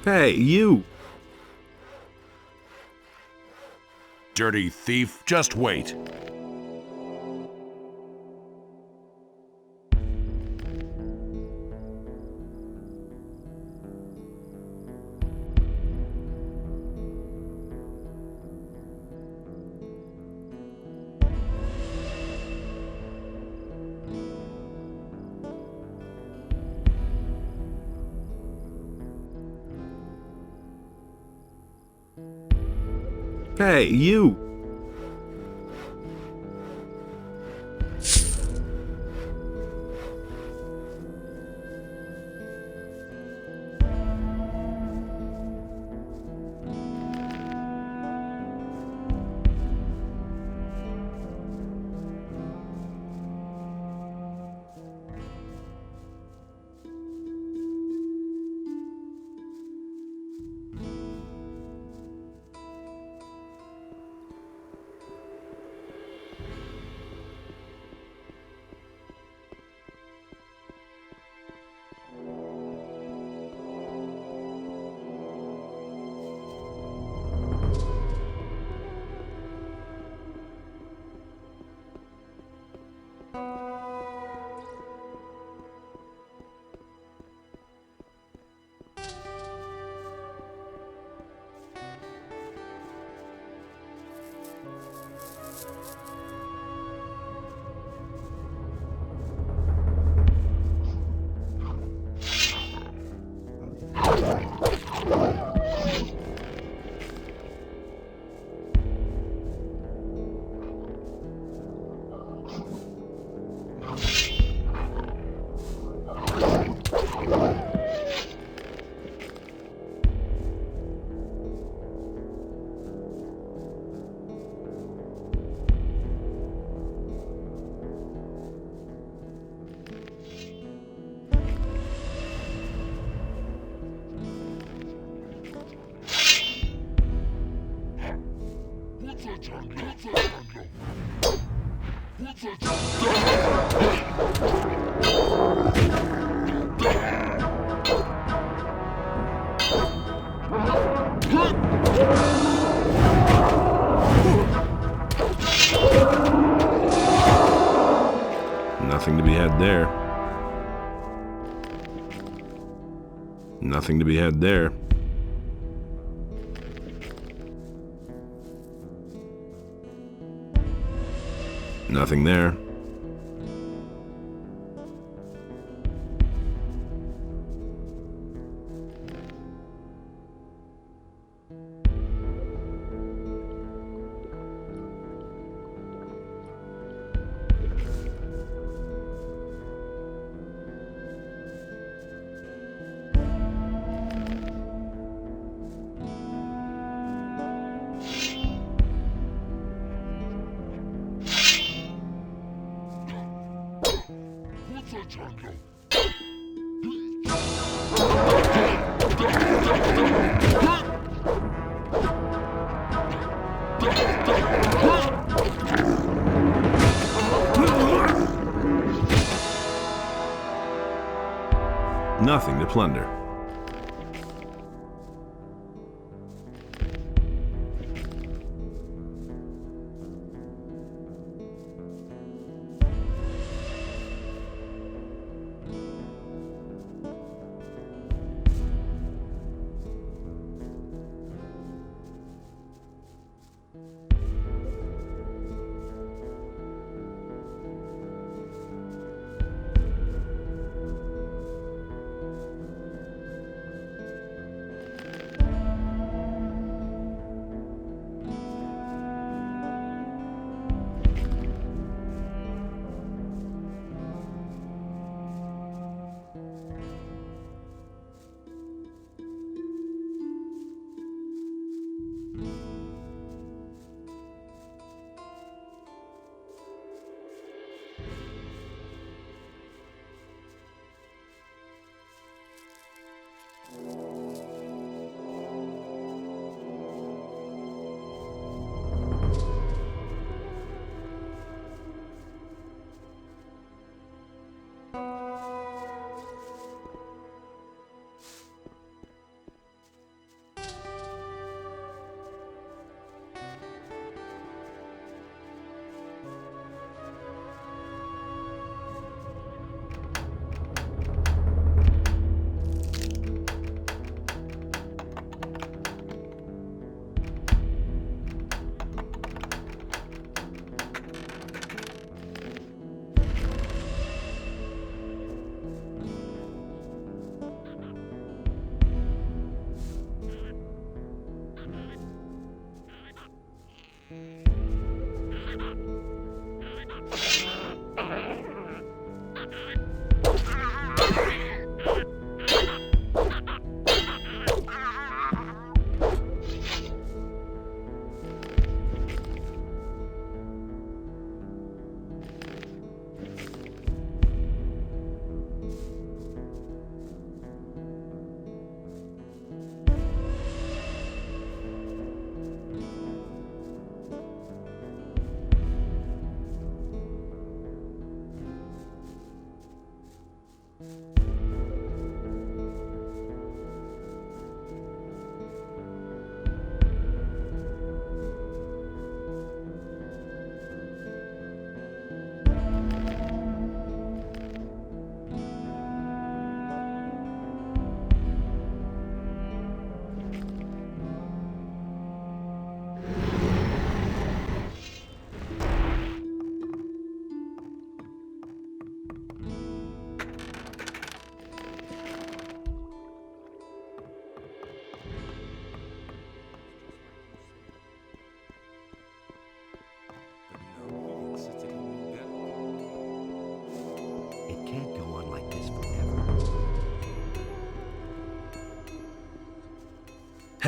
Hey, you! Dirty thief, just wait. Hey, you! Nothing to be had there. Nothing to be had there. Nothing there. Nothing to plunder.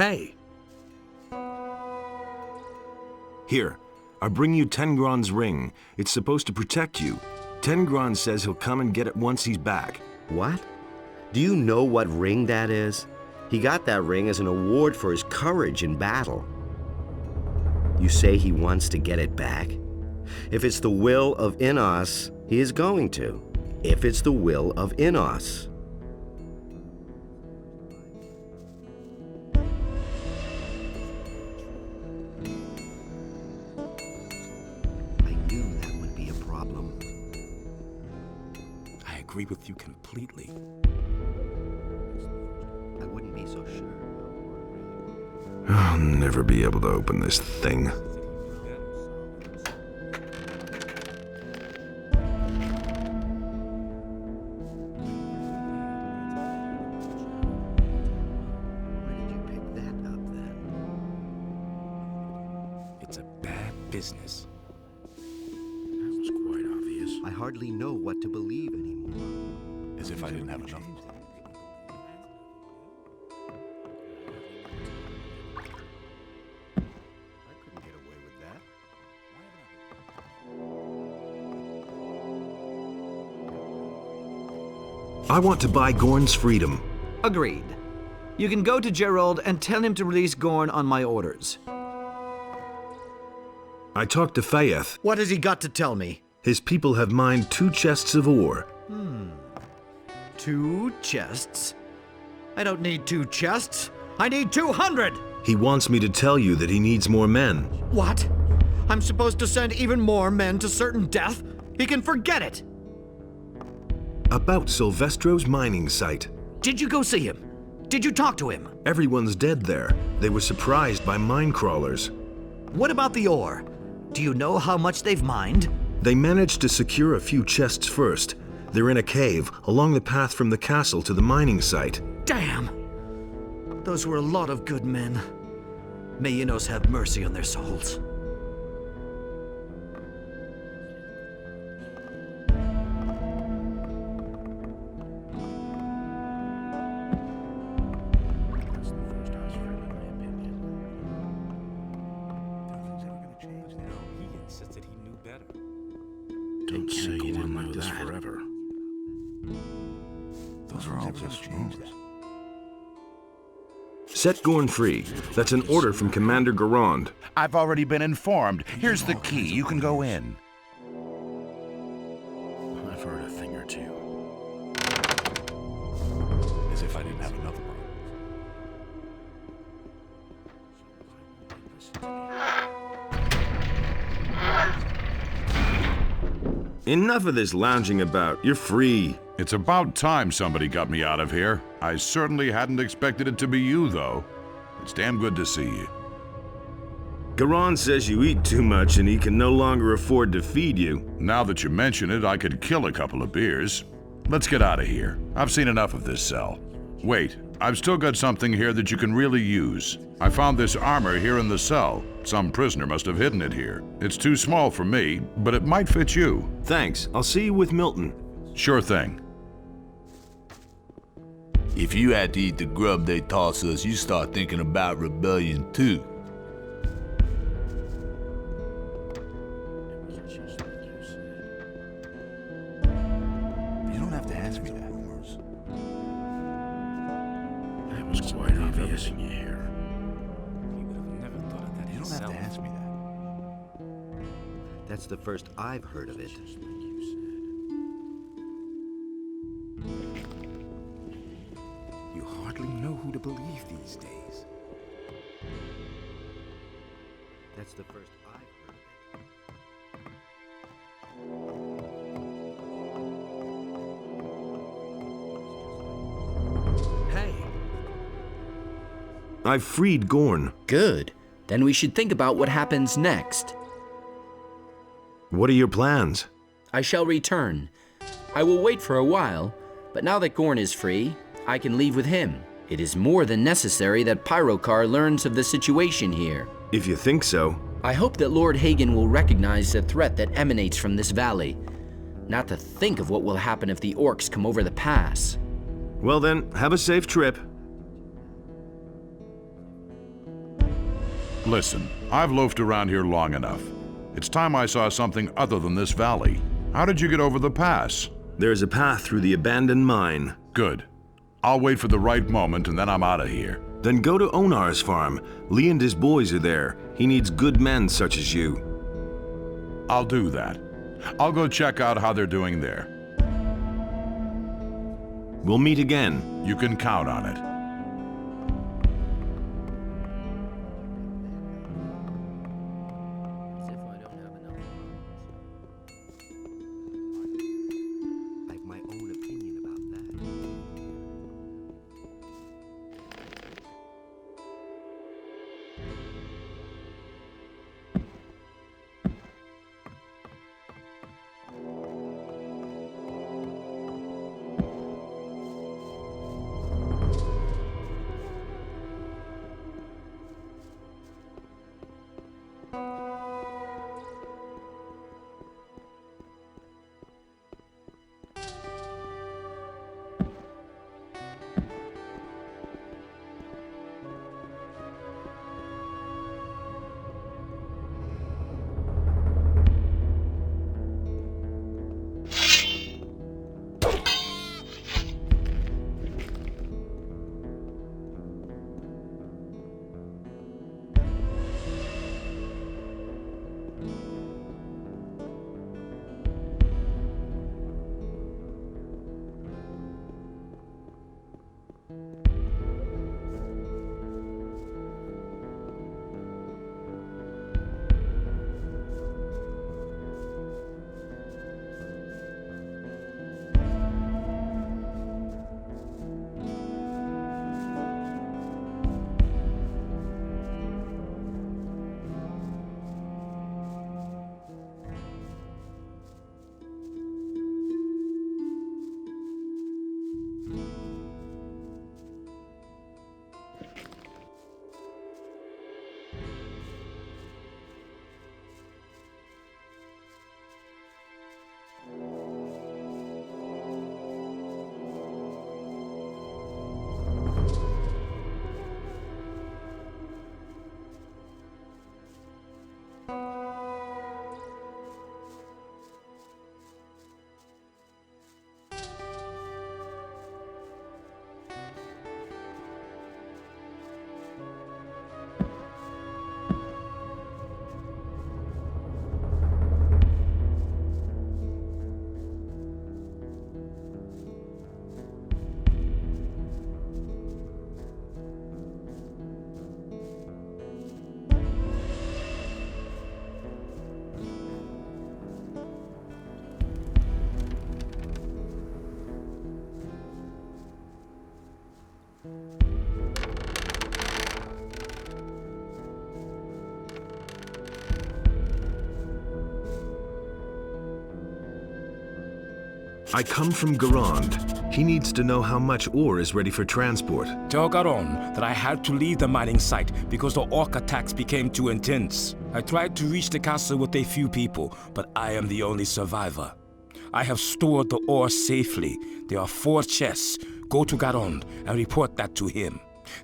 Hey! Here, I bring you Tengron's ring. It's supposed to protect you. Tengron says he'll come and get it once he's back. What? Do you know what ring that is? He got that ring as an award for his courage in battle. You say he wants to get it back? If it's the will of Innos, he is going to. If it's the will of Innos. I knew that would be a problem. I agree with you completely. I wouldn't be so sure. I'll never be able to open this thing. Where did you pick that up then? It's a bad business. That was quite obvious. I hardly know what to believe anymore. As if I didn't have enough. I couldn't get away with that. I want to buy Gorn's freedom. Agreed. You can go to Gerald and tell him to release Gorn on my orders. I talked to Fayeth. What has he got to tell me? His people have mined 2 chests of ore. 2 chests? I don't need 2 chests. I need 200! He wants me to tell you that he needs more men. What? I'm supposed to send even more men to certain death? He can forget it! About Silvestro's mining site. Did you go see him? Did you talk to him? Everyone's dead there. They were surprised by mine crawlers. What about the ore? Do you know how much they've mined? They managed to secure a few chests first. They're in a cave along the path from the castle to the mining site. Damn! Those were a lot of good men. May Innos have mercy on their souls. Don't say you didn't know this forever. Those are all just rumors. Set Gorn free. That's an order from Commander Garand. I've already been informed. Here's the key. You can go in. I've heard a thing or two. As if I didn't have enough room. Enough of this lounging about. You're free. It's about time somebody got me out of here. I certainly hadn't expected it to be you, though. It's damn good to see you. Garand says you eat too much and he can no longer afford to feed you. Now that you mention it, I could kill a couple of beers. Let's get out of here. I've seen enough of this cell. Wait, I've still got something here that you can really use. I found this armor here in the cell. Some prisoner must have hidden it here. It's too small for me, but it might fit you. Thanks. I'll see you with Milton. Sure thing. If you had to eat the grub they toss us, you start thinking about rebellion too. You don't have to ask me that. That was quite obvious. You here. You don't have to ask me that. That's the first I've heard of it. You hardly know who to believe these days. That's the first I've heard of it. Hey. I've freed Gorn. Good. Then we should think about what happens next. What are your plans? I shall return. I will wait for a while, but now that Gorn is free, I can leave with him. It is more than necessary that Pyrokar learns of the situation here. If you think so. I hope that Lord Hagen will recognize the threat that emanates from this valley. Not to think of what will happen if the orcs come over the pass. Well then, have a safe trip. Listen, I've loafed around here long enough. It's time I saw something other than this valley. How did you get over the pass? There's a path through the abandoned mine. Good. I'll wait for the right moment and then I'm out of here. Then go to Onar's farm. Lee and his boys are there. He needs good men such as you. I'll do that. I'll go check out how they're doing there. We'll meet again. You can count on it. I have my own opinion about that. I come from Garand. He needs to know how much ore is ready for transport. Tell Garon that I had to leave the mining site because the orc attacks became too intense. I tried to reach the castle with a few people, but I am the only survivor. I have stored the ore safely. There are 4 chests. Go to Garon and report that to him.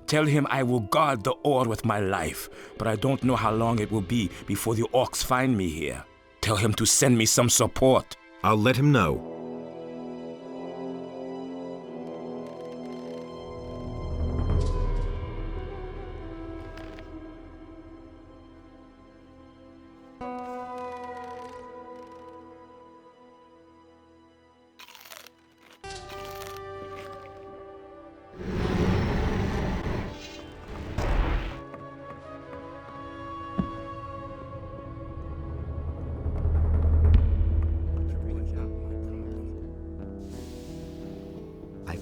Tell him I will guard the ore with my life, but I don't know how long it will be before the orcs find me here. Tell him to send me some support. I'll let him know.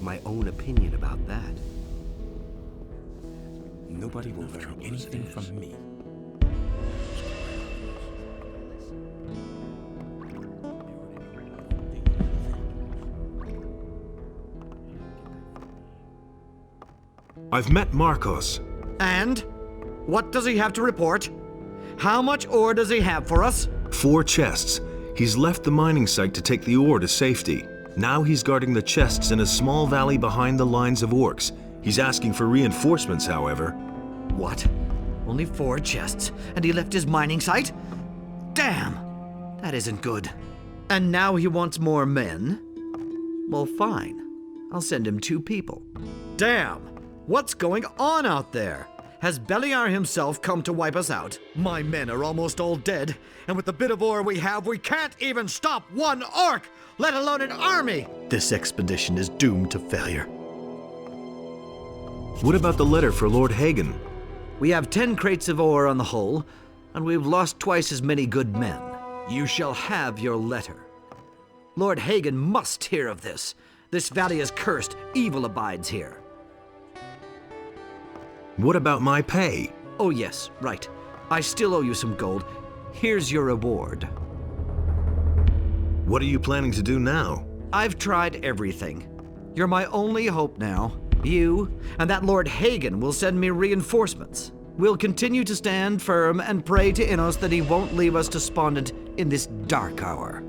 My own opinion about that. Nobody will learn anything from me. I've met Marcos. And? What does he have to report? How much ore does he have for us? 4 chests. He's left the mining site to take the ore to safety. Now he's guarding the chests in a small valley behind the lines of orcs. He's asking for reinforcements, however. What? Only 4 chests, and he left his mining site? Damn! That isn't good. And now he wants more men? Well, fine. I'll send him 2 people. Damn! What's going on out there? Has Beliar himself come to wipe us out? My men are almost all dead, and with the bit of ore we have, we can't even stop 1 orc, let alone an army! This expedition is doomed to failure. What about the letter for Lord Hagen? We have 10 crates of ore on the hull, and we've lost twice as many good men. You shall have your letter. Lord Hagen must hear of this. This valley is cursed. Evil abides here. What about my pay? Oh yes, right. I still owe you some gold. Here's your reward. What are you planning to do now? I've tried everything. You're my only hope now. You and that Lord Hagen will send me reinforcements. We'll continue to stand firm and pray to Innos that he won't leave us despondent in this dark hour.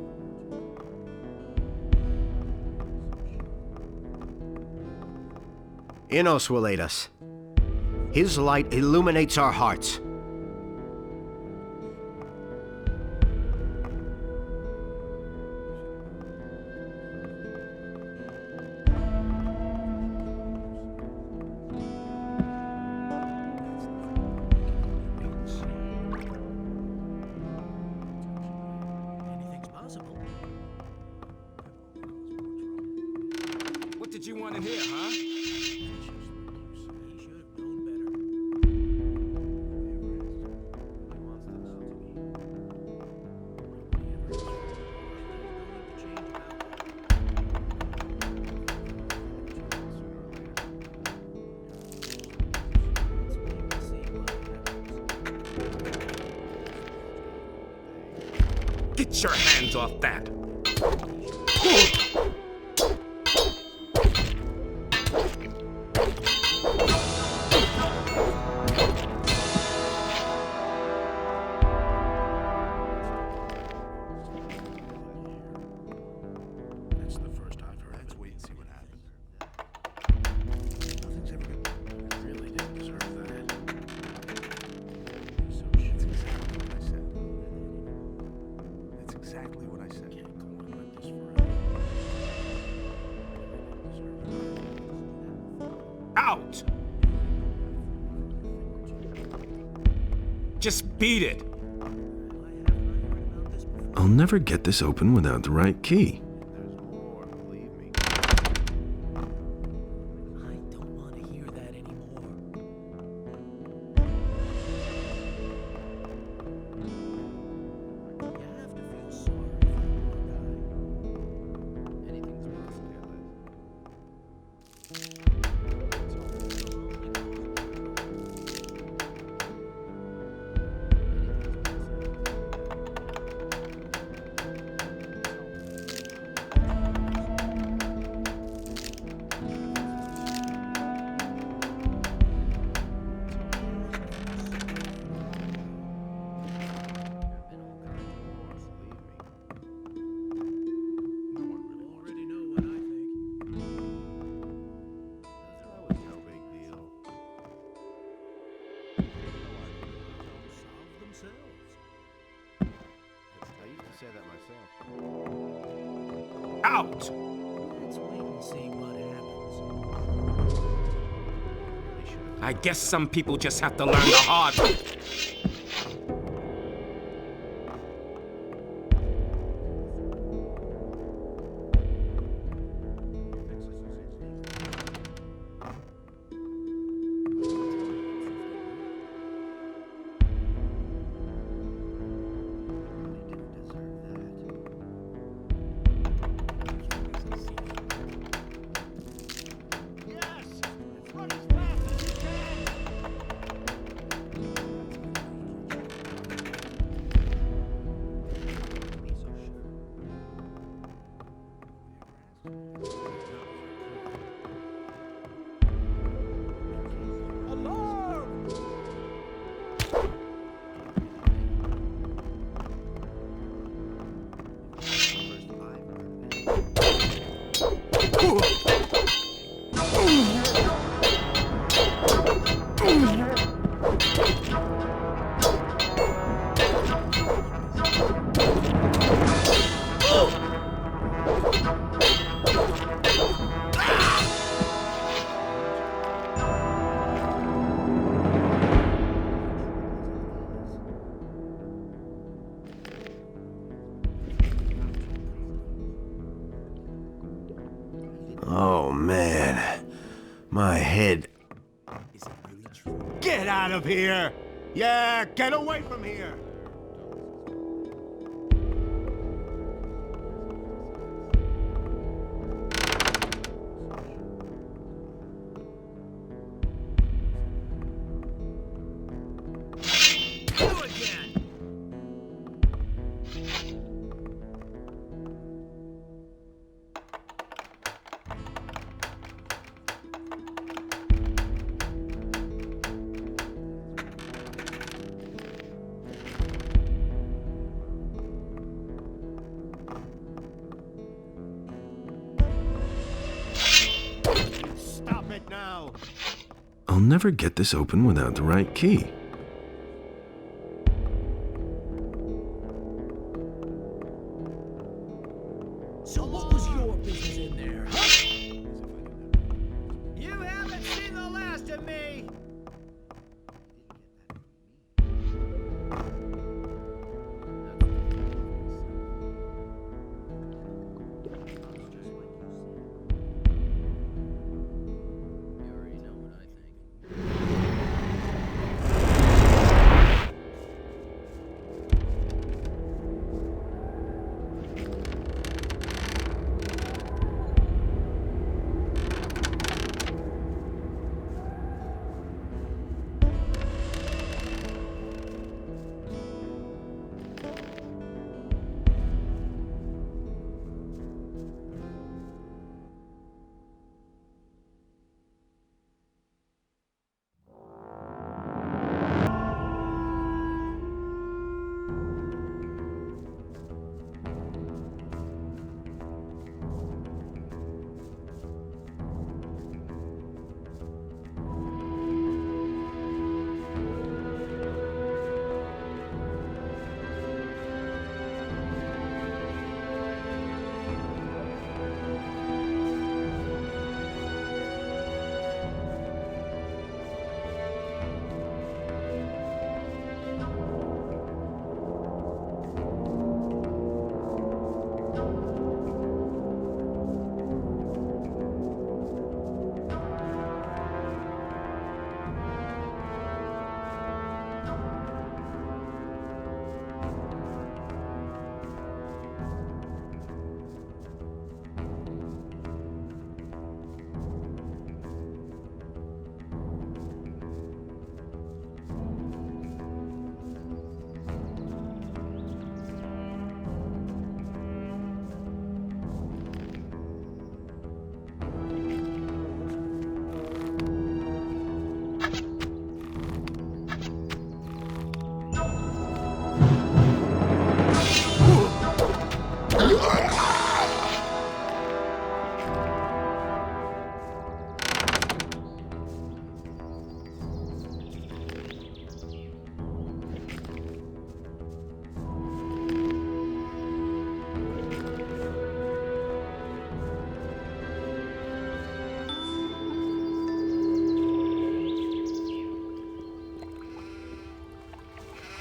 Innos will aid us. His light illuminates our hearts. What did you want in here, huh? Get your hands off that! Out! Just beat it! I'll never get this open without the right key. Out! Let's wait and see what happens. I guess some people just have to learn the hard way. My head. Get out of here! Yeah, get away from here! Stop it now! I'll never get this open without the right key. So what was your business in there, huh? You haven't seen the last of me!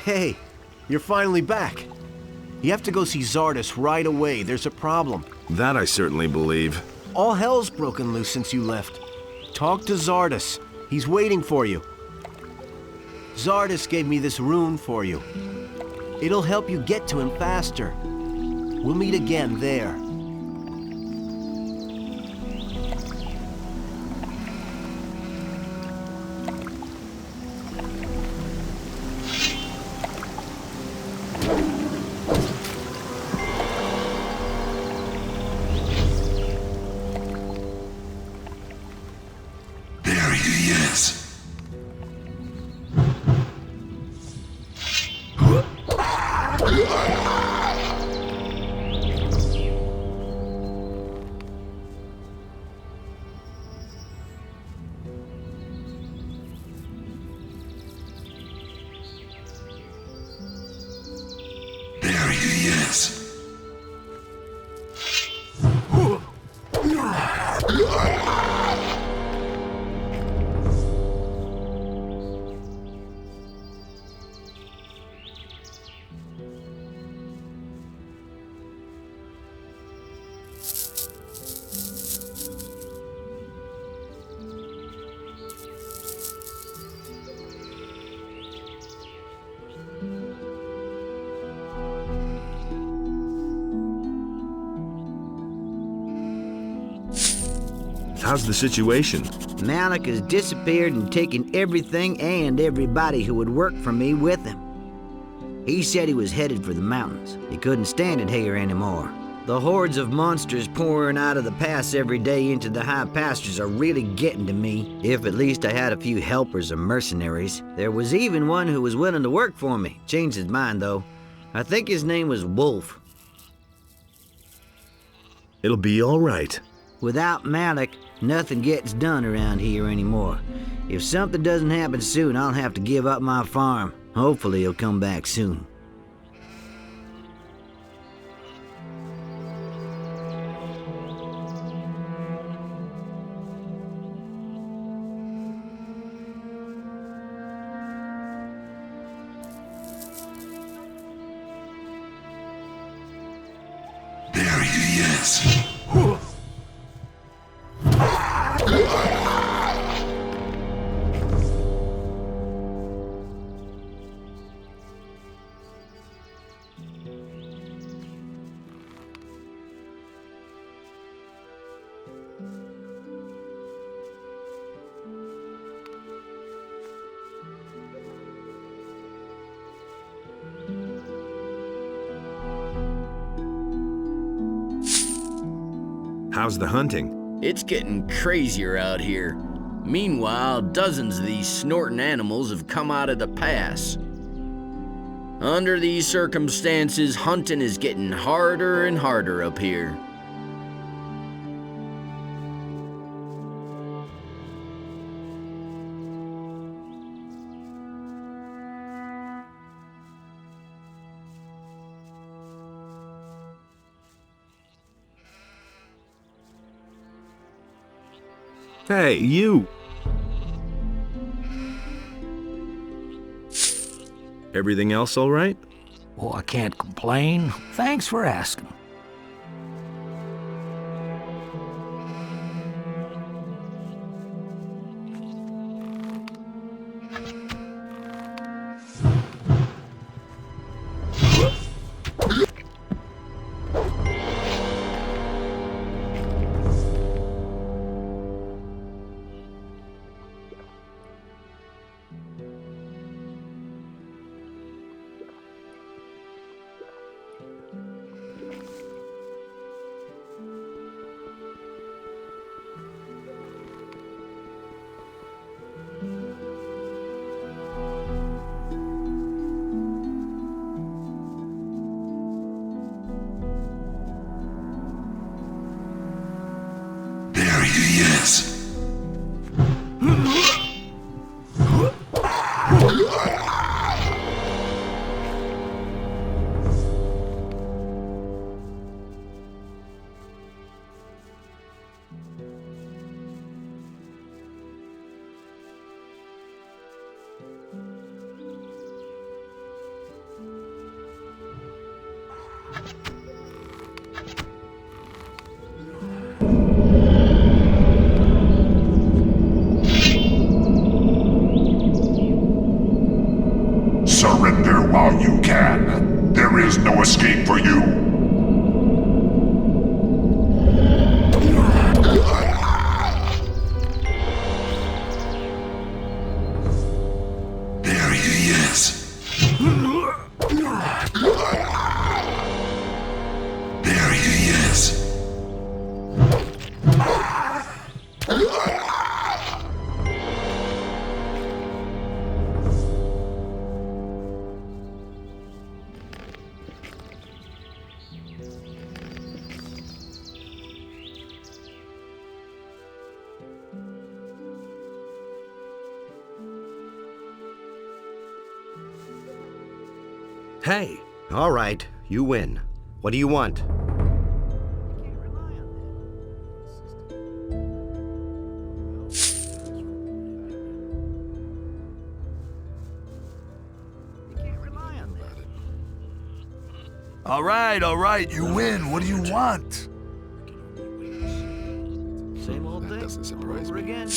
Hey, you're finally back. You have to go see Zardus right away. There's a problem. That I certainly believe. All hell's broken loose since you left. Talk to Zardus. He's waiting for you. Zardus gave me this rune for you. It'll help you get to him faster. We'll meet again there. How's the situation? Malik has disappeared and taken everything and everybody who would work for me with him. He said he was headed for the mountains. He couldn't stand it here anymore. The hordes of monsters pouring out of the pass every day into the high pastures are really getting to me. If at least I had a few helpers or mercenaries. There was even one who was willing to work for me. Changed his mind, though. I think his name was Wolf. It'll be all right. Without Malik, nothing gets done around here anymore. If something doesn't happen soon, I'll have to give up my farm. Hopefully he'll come back soon. There he is. How's the hunting? It's getting crazier out here. Meanwhile, dozens of these snorting animals have come out of the pass. Under these circumstances, hunting is getting harder and harder up here. Hey, you! Everything else all right? Oh, I can't complain. Thanks for asking. There he is. Surrender while you can. There is no escape for you. There he is. There he is. Hey, all right, you win. What do you want? All right, you win. What do you want? Same old thing. Doesn't surprise Over me. again.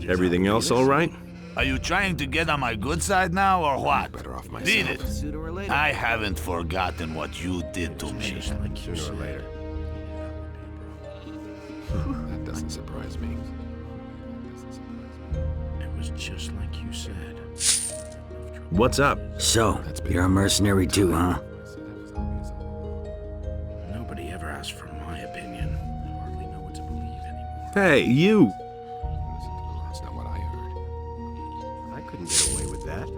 Everything else all right? Are you trying to get on my good side now, or what? Better off myself. Beat it. Sooner or later. I haven't forgotten what you did to me. Sooner or later. That doesn't surprise me. It was just like you said. What's up? So, you're a mercenary too, huh? Nobody ever asked for my opinion. I hardly know what to believe anymore. Hey, you! That's not what I heard. I couldn't get away with that.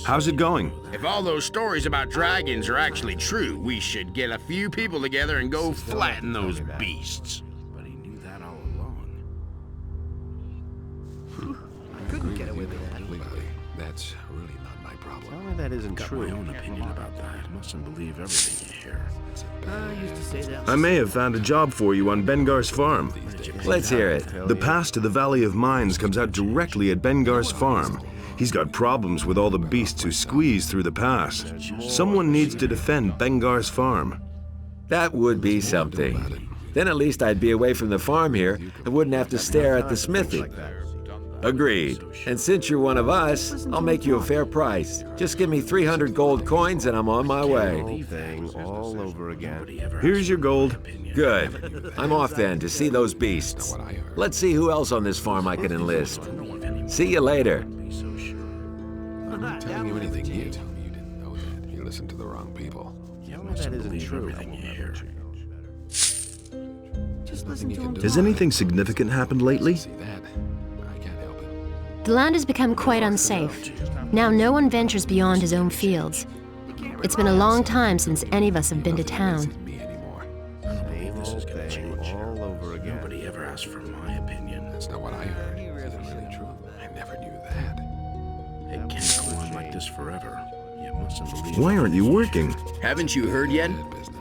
How's it going? If all those stories about dragons are actually true, we should get a few people together and go flatten those beasts. But he knew that all along. I couldn't get away with that. That's really not my problem. Tell me that isn't Got true. my own opinion about that. Mustn't believe everything you hear. I used to say that. I may have found a job for you on Bengar's farm. Let's hear it. The pass to the Valley of Mines comes out directly at Bengar's farm. He's got problems with all the beasts who squeeze through the pass. Someone needs to defend Bengar's farm. That would be something. Then at least I'd be away from the farm here and wouldn't have to stare at the smithy. Agreed. And since you're one of us, I'll make you a fair price. Just give me 300 gold coins and I'm on my way. Whole thing all over again. Here's your gold. Good. I'm off then to see those beasts. Let's see who else on this farm I can enlist. See you later. I'm not telling you anything new. You didn't know that. You listened to the wrong people. Tell me that isn't true. Just listen to him. Has anything significant happened lately? See that? I can't help it. The land has become quite unsafe. Now no one ventures beyond his own fields. It's been a long time since any of us have been to town. Same old thing all over again. Nobody ever asked for my opinion. That's not what I heard. Is it really true? I never knew that. It can't go on like this forever. You mustn't believe. Why aren't you working? Haven't you heard yet?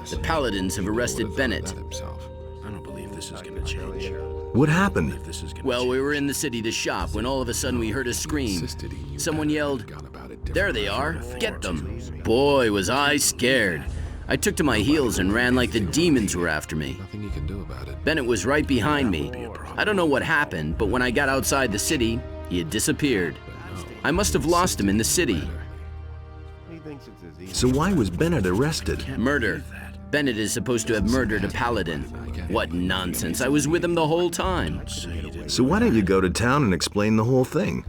The Paladins have arrested Bennett. I don't believe this is gonna change. What happened? Well, we were in the city to shop when all of a sudden we heard a scream. Someone yelled, "There they are, get them." Boy, was I scared. I took to my heels and ran like the demons were after me. Nothing you can do about it. Bennett was right behind me. I don't know what happened, but when I got outside the city, he had disappeared. I must have lost him in the city. So why was Bennett arrested? Murder. Bennett is supposed to have murdered a paladin. What nonsense. I was with him the whole time. So why don't you go to town and explain the whole thing?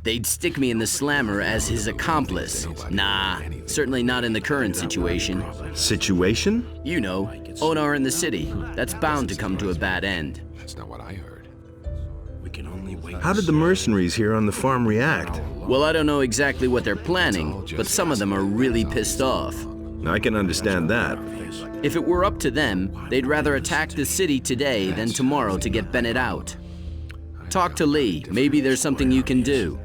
They'd stick me in the slammer as his accomplice. Nah, certainly not in the current situation. Situation? You know, Onar in the city. That's bound to come to a bad end. That's not what I heard. We can only wait. How did the mercenaries here on the farm react? Well, I don't know exactly what they're planning, but some of them are really pissed off. I can understand that. If it were up to them, they'd rather attack the city today than tomorrow to get Bennett out. Talk to Lee. Maybe there's something you can do.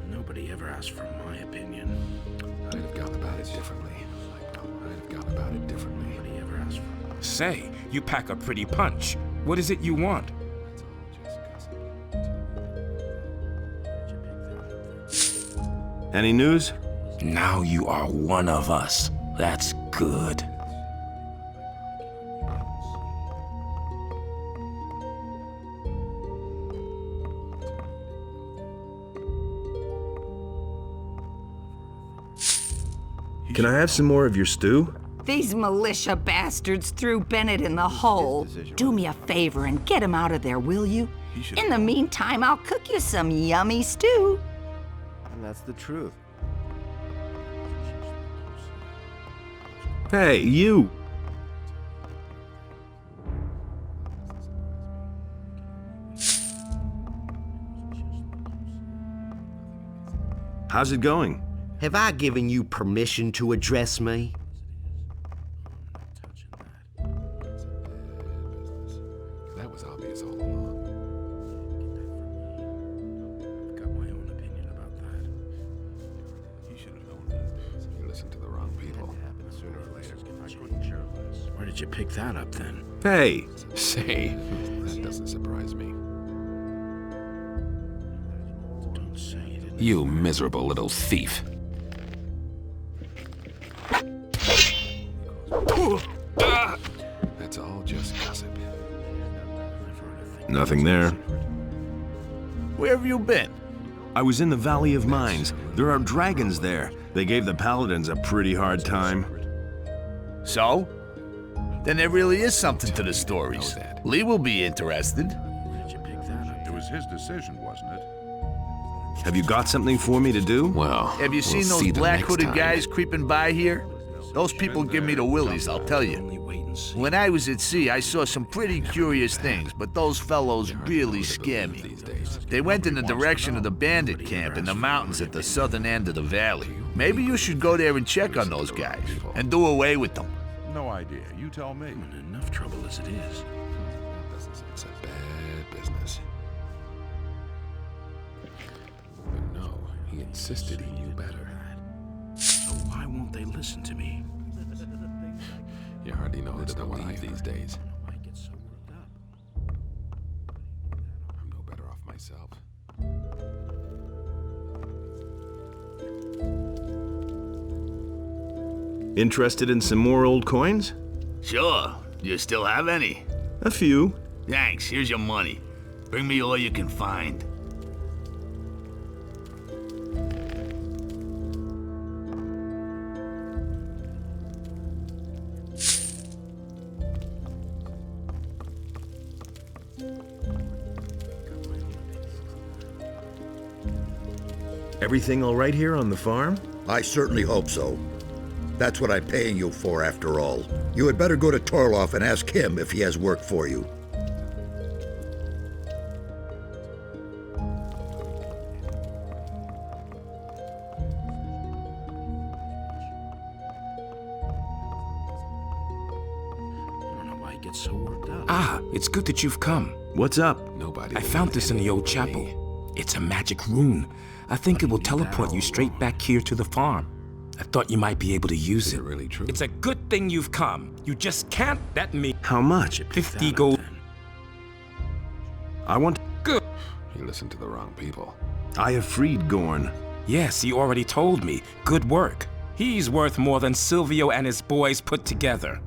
Nobody ever asked for my opinion. I'd have gone about it differently. Nobody ever asked for. Say, you pack a pretty punch. What is it you want? Any news? Now you are one of us. That's good. Can I have some more of your stew? These militia bastards threw Bennett in the hole. Do me a favor and get him out of there, will you? In the meantime, I'll cook you some yummy stew. And that's the truth. Hey, you! How's it going? Have I given you permission to address me? That was obvious all along. I've got my own opinion about that. You should have known that. You listened to the wrong people. Sooner or later. Where did you pick that up then? Hey! Say, that doesn't surprise me. Don't say you didn't. You miserable little thief. That's all just gossip. Nothing there. Where have you been? I was in the Valley of Mines. There are dragons there. They gave the Paladins a pretty hard time. So? then there really is something to the stories. Lee will be interested. It was his decision, wasn't it? Have you got something for me to do? Well, Have you seen those black hooded guys creeping by here? Those people give me the willies, I'll tell you. When I was at sea, I saw some pretty curious things, but those fellows really scare me. They went in the direction of the bandit camp in the mountains at the southern end of the valley. Maybe you should go there and check on those guys, and do away with them. No idea. You tell me. I'm in enough trouble as it is. It's a bad business. But no, he insisted he knew better. So why won't they listen to me? You hardly know who to believe these days. I'm no better off myself. Interested in some more old coins? Sure. Do you still have any? A few. Thanks. Here's your money. Bring me all you can find. Everything all right here on the farm? I certainly hope so. That's what I'm paying you for, after all. You had better go to Torloff and ask him if he has work for you. So worked up. Ah, it's good that you've come. What's up? I found this in the old chapel. It's a magic rune. I think it will teleport you straight back here to the farm. I thought you might be able to use it. Really true? It's a good thing you've come. You just can't let me. How much? 50 gold. I want. Good. You listened to the wrong people. I have freed Gorn. Yes, you already told me. Good work. He's worth more than Silvio and his boys put together.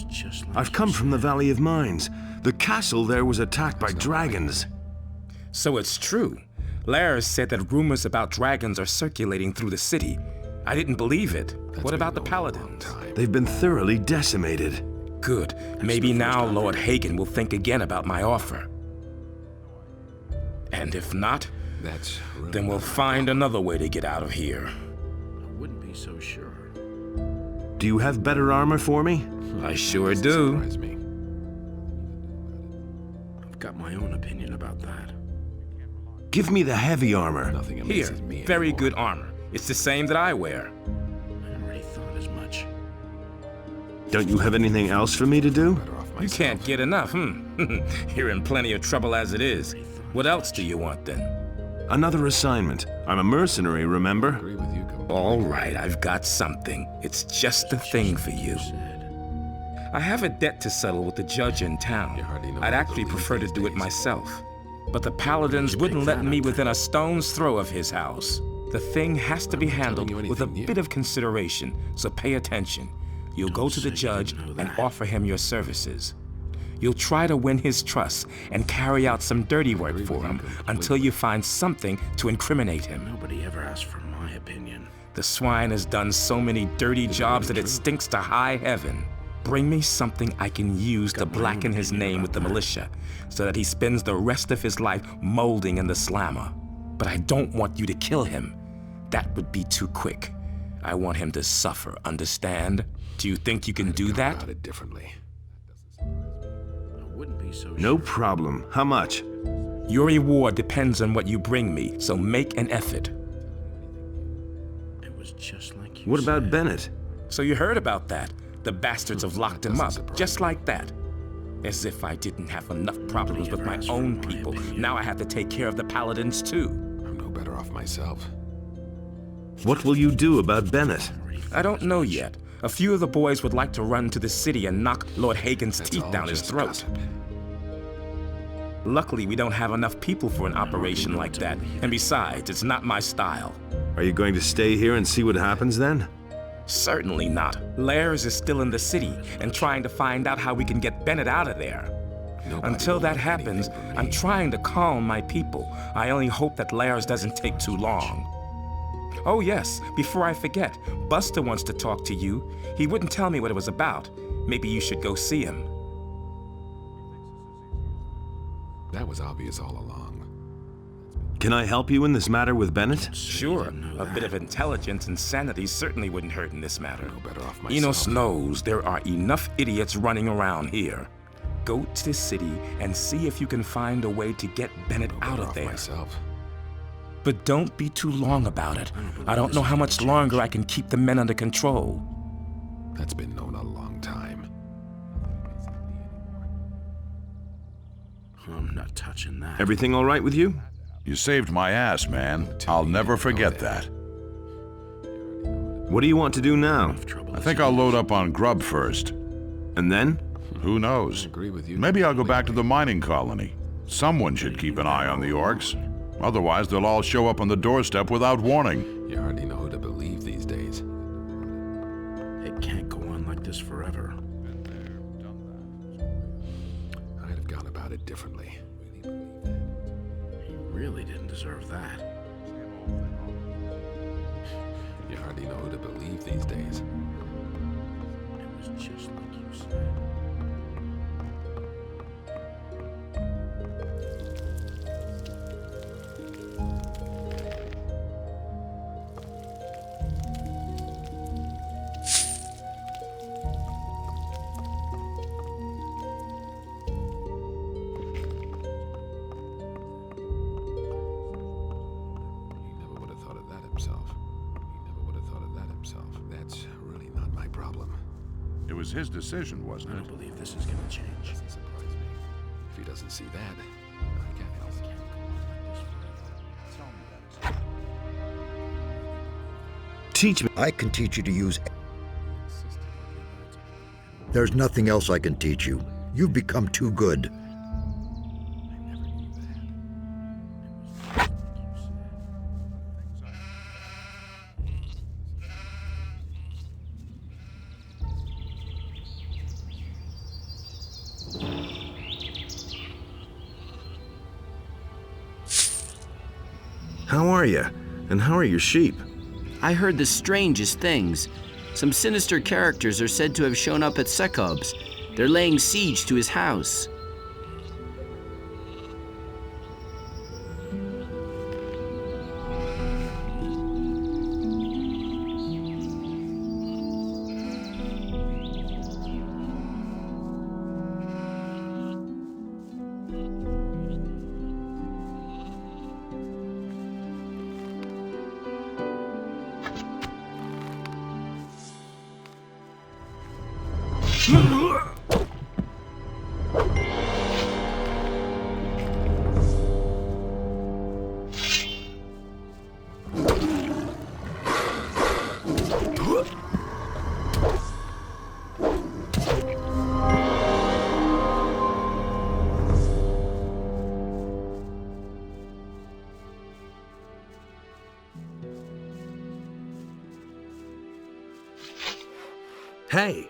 Just like I've come from the Valley of Mines. The castle there was attacked by dragons. So it's true. Lars said that rumors about dragons are circulating through the city. I didn't believe it. What about the paladins? They've been thoroughly decimated. Good. Maybe now Lord Hagen will think again about my offer. And if not, then we'll find another way to get out of here. I wouldn't be so sure. Do you have better armor for me? I sure do. I've got my own opinion about that. Give me the heavy armor. Here, very good armor. It's the same that I wear. I already thought as much. Don't you have anything else for me to do? You can't get enough, You're in plenty of trouble as it is. What else do you want then? Another assignment. I'm a mercenary, remember? All right, I've got something. It's just the thing for you. I have a debt to settle with the judge in town. I'd actually prefer to do it myself. But the paladins wouldn't let me within a stone's throw of his house. The thing has to be handled with a bit of consideration, so pay attention. You'll go to the judge and offer him your services. You'll try to win his trust and carry out some dirty work for him until you find something to incriminate him. Nobody ever asked for my opinion. The swine has done so many dirty jobs that it stinks to high heaven. Bring me something I can use to blacken his name with the militia, so that he spends the rest of his life molding in the slammer. But I don't want you to kill him. That would be too quick. I want him to suffer, understand? Do you think you can do that? No problem. How much? Your reward depends on what you bring me, so make an effort. It was just like you What about said. Bennett? So you heard about that. The bastards have locked him up, just like that. As if I didn't have enough problems with my own people. Now I have to take care of the paladins too. I'm no better off myself. What will you do about Bennett? I don't know yet. A few of the boys would like to run to the city and knock Lord Hagen's teeth down his throat. Luckily, we don't have enough people for an operation like that. And besides, it's not my style. Are you going to stay here and see what happens then? Certainly not. Lars is still in the city and trying to find out how we can get Bennett out of there. Until that happens, I'm trying to calm my people. I only hope that Lars doesn't take too long. Oh yes, before I forget, Buster wants to talk to you. He wouldn't tell me what it was about. Maybe you should go see him. That was obvious all along. Can I help you in this matter with Bennett? Sure. A bit of intelligence and sanity certainly wouldn't hurt in this matter. No better off myself. Enos knows there are enough idiots running around here. Go to the city and see if you can find a way to get Bennett out of there. Myself. But don't be too long about it. I don't know how much longer I can keep the men under control. That's been known a long time. I'm not touching that. Everything all right with you? You saved my ass, man. I'll never forget that. What do you want to do now? I think I'll load up on grub first. And then? Who knows? I agree with you. Maybe I'll go back to the mining colony. Someone should keep an eye on the orcs. Otherwise, they'll all show up on the doorstep without warning. You hardly know who to believe these days. It can't go on like this forever. I'd have gone about it differently. He really didn't deserve that. You hardly know who to believe these days. It was just like you said. That's really not my problem. It was his decision, wasn't I it? don't believe this is gonna change. Doesn't surprise me. If he doesn't see that, I can't help it. Teach me. I can teach you to use... There's nothing else I can teach you. You've become too good. How are you? And how are your sheep? I heard the strangest things. Some sinister characters are said to have shown up at Sekob's. They're laying siege to his house. Hey!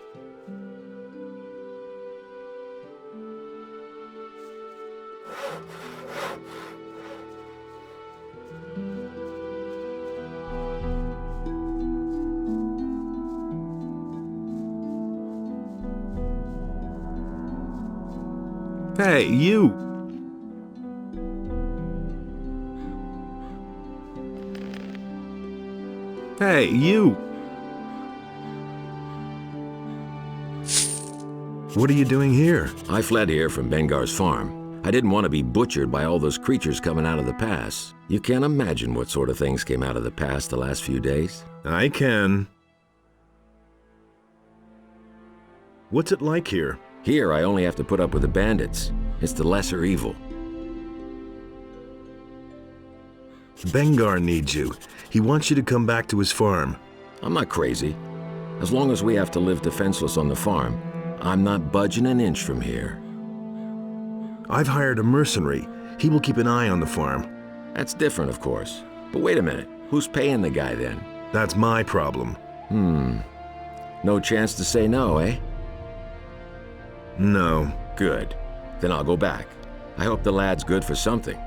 Hey, you! Hey, you! What are you doing here? I fled here from Bengar's farm. I didn't want to be butchered by all those creatures coming out of the pass. You can't imagine what sort of things came out of the pass the last few days. I can. What's it like here? Here, I only have to put up with the bandits. It's the lesser evil. Bengar needs you. He wants you to come back to his farm. I'm not crazy. As long as we have to live defenseless on the farm, I'm not budging an inch from here. I've hired a mercenary. He will keep an eye on the farm. That's different, of course. But wait a minute. Who's paying the guy then? That's my problem. No chance to say no, eh? No. Good. Then I'll go back. I hope the lad's good for something.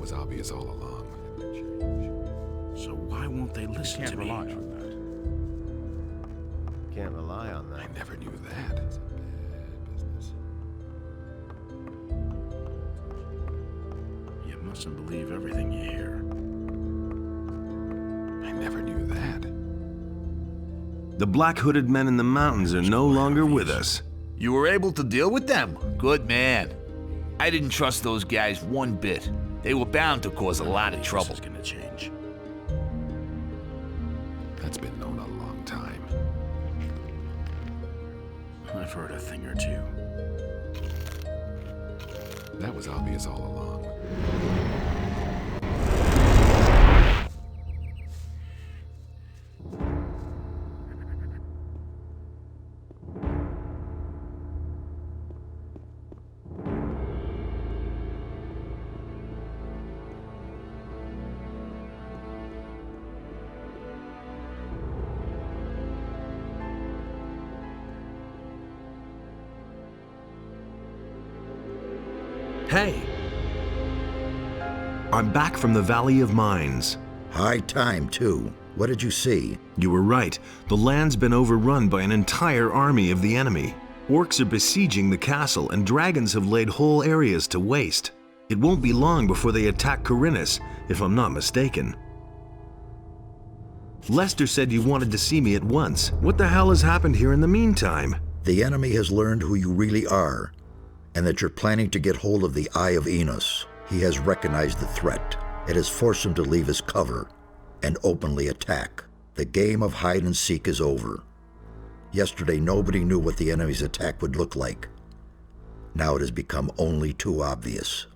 was obvious all along. So why won't they listen to me? Rely on that. Can't rely on that. I never knew that. You mustn't believe everything you hear. I never knew that. The black-hooded men in the mountains are no longer with us. You were able to deal with them? Good man. I didn't trust those guys one bit. They were bound to cause a lot of trouble. This is gonna change. That's been known a long time. I've heard a thing or two. That was obvious all along. Hey! I'm back from the Valley of Mines. High time, too. What did you see? You were right. The land's been overrun by an entire army of the enemy. Orcs are besieging the castle, and dragons have laid whole areas to waste. It won't be long before they attack Corinus, if I'm not mistaken. Lester said you wanted to see me at once. What the hell has happened here in the meantime? The enemy has learned who you really are, and that you're planning to get hold of the Eye of Enos. He has recognized the threat. It has forced him to leave his cover and openly attack. The game of hide and seek is over. Yesterday, nobody knew what the enemy's attack would look like. Now it has become only too obvious.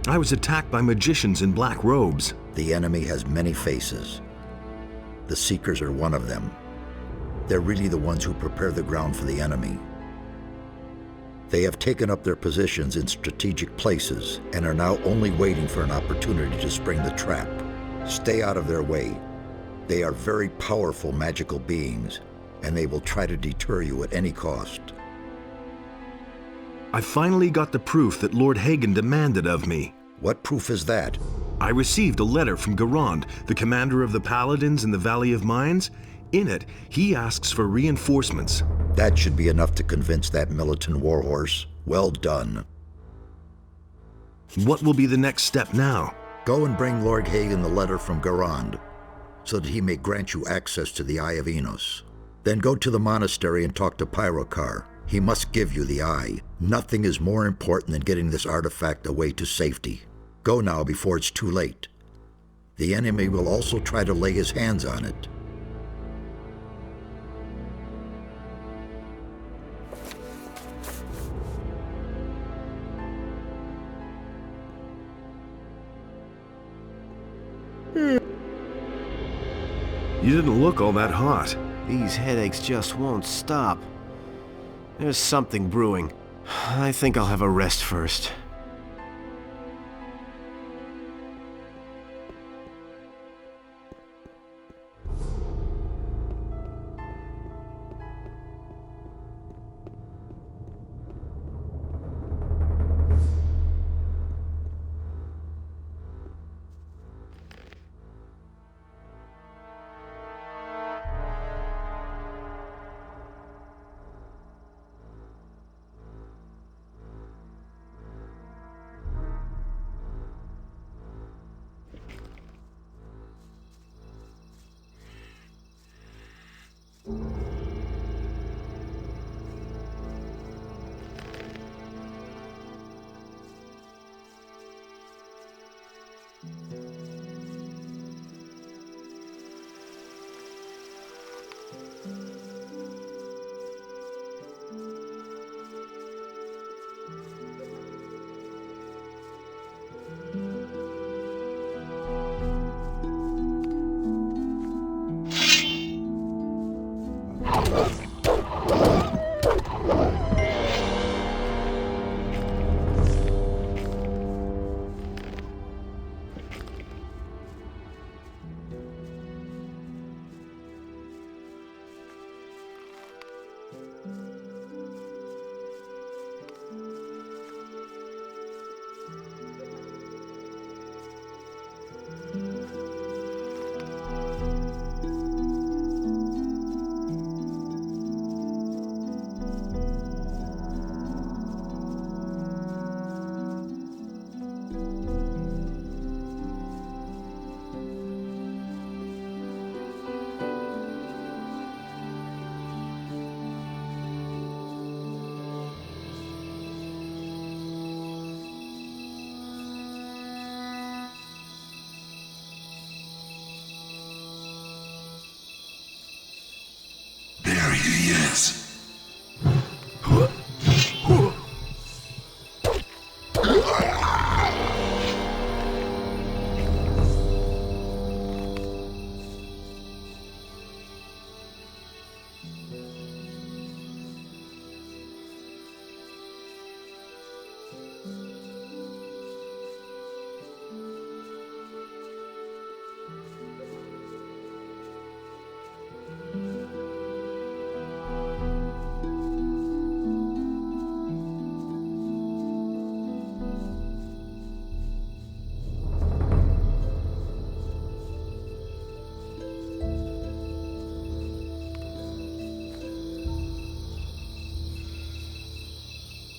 I was attacked by magicians in black robes. The enemy has many faces. The Seekers are one of them. They're really the ones who prepare the ground for the enemy. They have taken up their positions in strategic places and are now only waiting for an opportunity to spring the trap. Stay out of their way. They are very powerful magical beings, and they will try to deter you at any cost. I finally got the proof that Lord Hagen demanded of me. What proof is that? I received a letter from Garand, the commander of the Paladins in the Valley of Mines. In it, he asks for reinforcements. That should be enough to convince that militant warhorse. Well done. What will be the next step now? Go and bring Lord Hagen the letter from Garand, so that he may grant you access to the Eye of Enos. Then go to the monastery and talk to Pyrokar. He must give you the eye. Nothing is more important than getting this artifact away to safety. Go now before it's too late. The enemy will also try to lay his hands on it. You didn't look all that hot. These headaches just won't stop. There's something brewing. I think I'll have a rest first.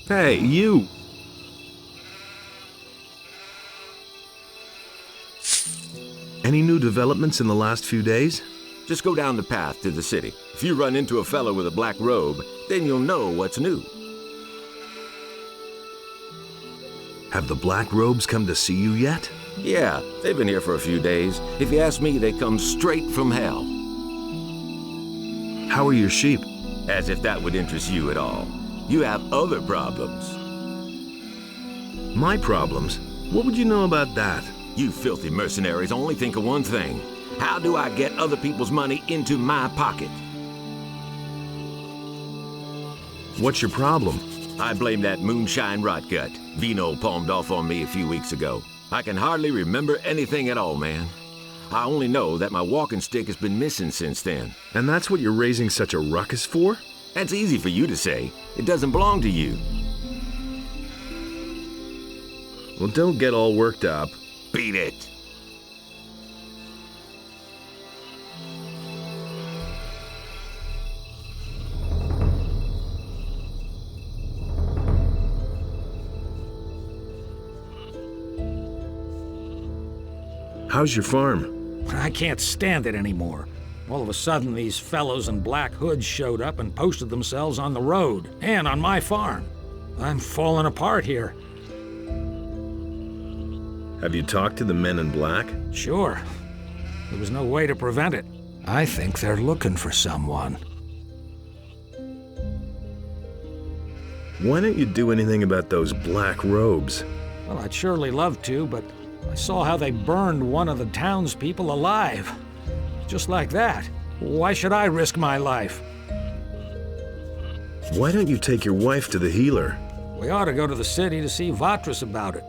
Hey, you! Any new developments in the last few days? Just go down the path to the city. If you run into a fellow with a black robe, then you'll know what's new. Have the Black Robes come to see you yet? Yeah, they've been here for a few days. If you ask me, they come straight from hell. How are your sheep? As if that would interest you at all. You have other problems. My problems? What would you know about that? You filthy mercenaries only think of one thing. How do I get other people's money into my pocket? What's your problem? I blame that moonshine rotgut. Vino palmed off on me a few weeks ago. I can hardly remember anything at all, man. I only know that my walking stick has been missing since then. And that's what you're raising such a ruckus for? That's easy for you to say. It doesn't belong to you. Well, don't get all worked up. Beat it. How's your farm? I can't stand it anymore. All of a sudden, these fellows in black hoods showed up and posted themselves on the road and on my farm. I'm falling apart here. Have you talked to the men in black? Sure. There was no way to prevent it. I think they're looking for someone. Why don't you do anything about those Black Robes? Well, I'd surely love to, but I saw how they burned one of the townspeople alive. Just like that. Why should I risk my life? Why don't you take your wife to the healer? We ought to go to the city to see Vatras about it.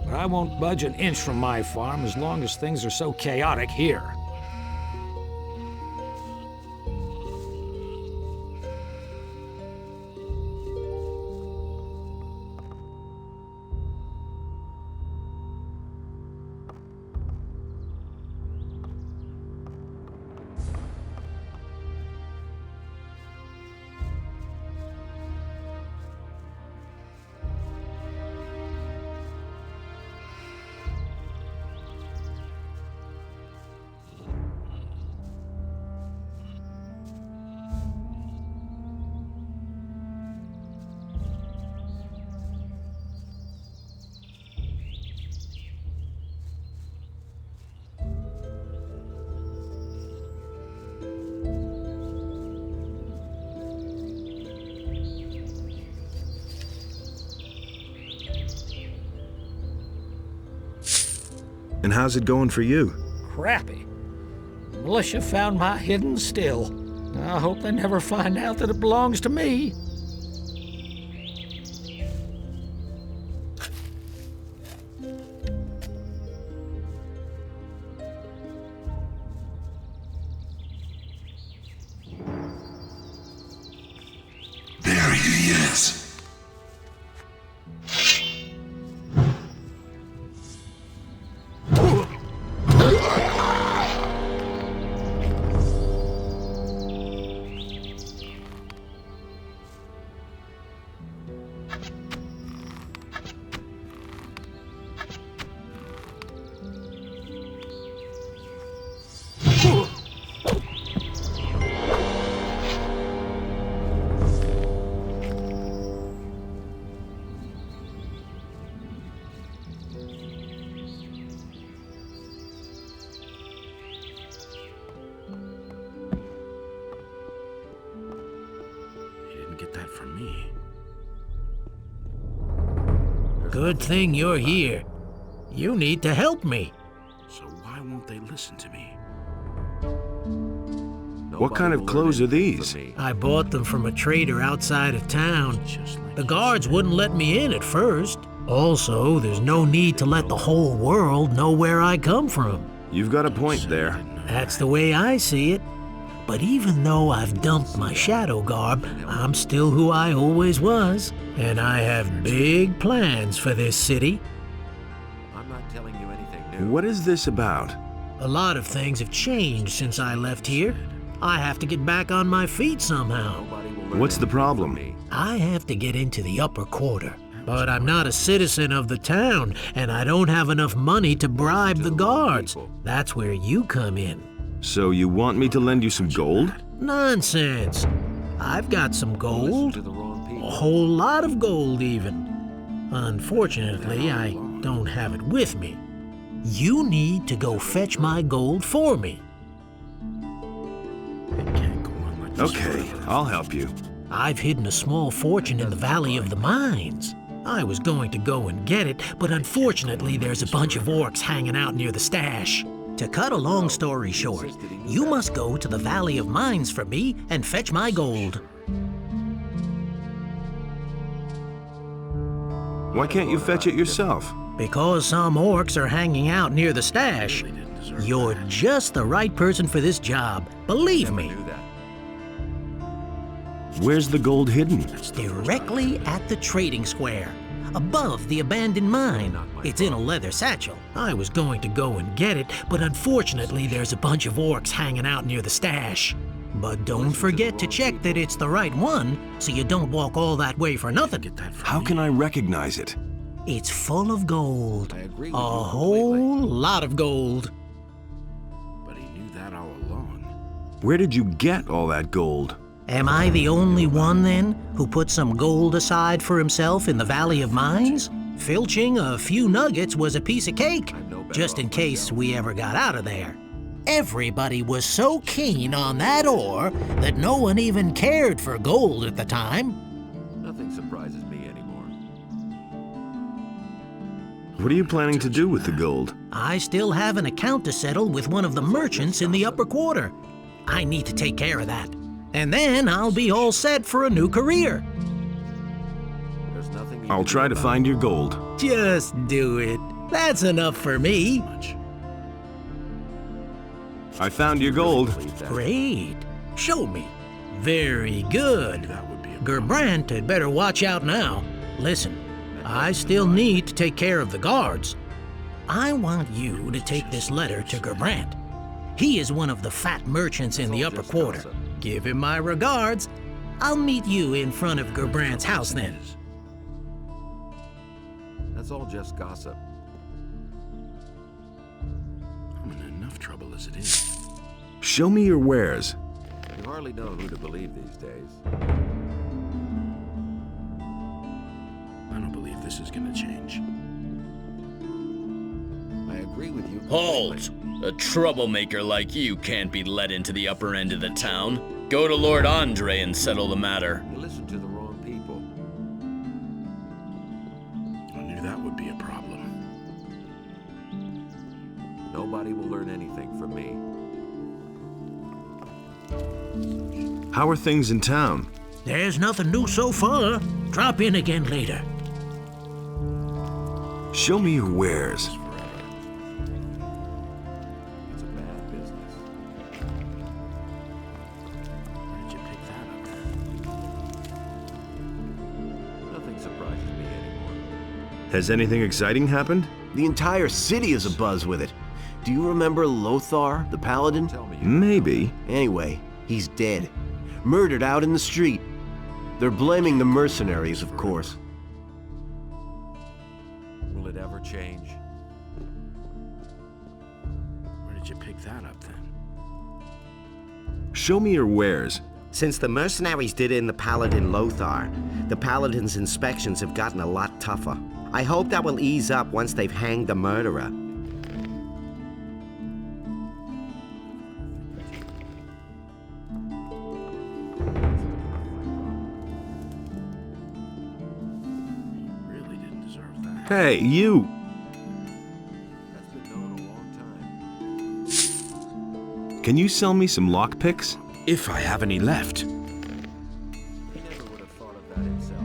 But I won't budge an inch from my farm as long as things are so chaotic here. And how's it going for you? Crappy. The militia found my hidden still. I hope they never find out that it belongs to me. There he is. Get that from me. Good thing you're here. You need to help me. So why won't they listen to me? What kind of clothes are these? I bought them from a trader outside of town. The guards wouldn't let me in at first. Also, there's no need to let the whole world know where I come from. You've got a point there. That's the way I see it. But even though I've dumped my shadow garb, I'm still who I always was. And I have big plans for this city. I'm not telling you anything new. What is this about? A lot of things have changed since I left here. I have to get back on my feet somehow. What's the problem? I have to get into the upper quarter, but I'm not a citizen of the town, and I don't have enough money to bribe the guards. That's where you come in. So you want me to lend you some gold? Nonsense. I've got some gold. A whole lot of gold, even. Unfortunately, I don't have it with me. You need to go fetch my gold for me. Okay, I'll help you. I've hidden a small fortune in the Valley of the Mines. I was going to go and get it, but unfortunately there's a bunch of orcs hanging out near the stash. To cut a long story short, you must go to the Valley of Mines for me and fetch my gold. Why can't you fetch it yourself? Because some orcs are hanging out near the stash. You're just the right person for this job, believe me. Where's the gold hidden? Directly at the trading square, above the abandoned mine. It's in a leather satchel. I was going to go and get it, but unfortunately there's a bunch of orcs hanging out near the stash. But don't forget to check that it's the right one, so you don't walk all that way for nothing. How can I recognize it? It's full of gold. A whole lot of gold. But he knew that all along. Where did you get all that gold? Am I the only one, then, who put some gold aside for himself in the Valley of Mines? Filching a few nuggets was a piece of cake, just in case we ever got out of there. Everybody was so keen on that ore that no one even cared for gold at the time. Nothing surprises me anymore. What are you planning to do with the gold? I still have an account to settle with one of the merchants in the upper quarter. I need to take care of that. And then I'll be all set for a new career. I'll try to find your gold. Just do it. That's enough for me. I found your gold. Great. Show me. Very good. Gerbrant had better watch out now. Listen, I still need to take care of the guards. I want you to take this letter to Gerbrant. He is one of the fat merchants in the upper quarter. Give him my regards. I'll meet you in front of Gerbrant's house then. That's all just gossip. I'm in enough trouble as it is. Show me your wares. You hardly know who to believe these days. I don't believe this is gonna change. I agree with you. Halt! A troublemaker like you can't be let into the upper end of the town. Go to Lord Andre and settle the matter. You listen to the wrong people. I knew that would be a problem. Nobody will learn anything from me. How are things in town? There's nothing new so far. Drop in again later. Show me your wares. It's a bad business. Where did you pick that up? Nothing surprises me anymore. Has anything exciting happened? The entire city is abuzz with it. Do you remember Lothar, the paladin? Maybe. Anyway, he's dead. Murdered out in the street. They're blaming the mercenaries, of course. Will it ever change? Where did you pick that up then? Show me your wares. Since the mercenaries did in the paladin Lothar, the paladin's inspections have gotten a lot tougher. I hope that will ease up once they've hanged the murderer. Hey, you! That's been known a long time. Can you sell me some lockpicks? If I have any left. He never would have thought of that himself.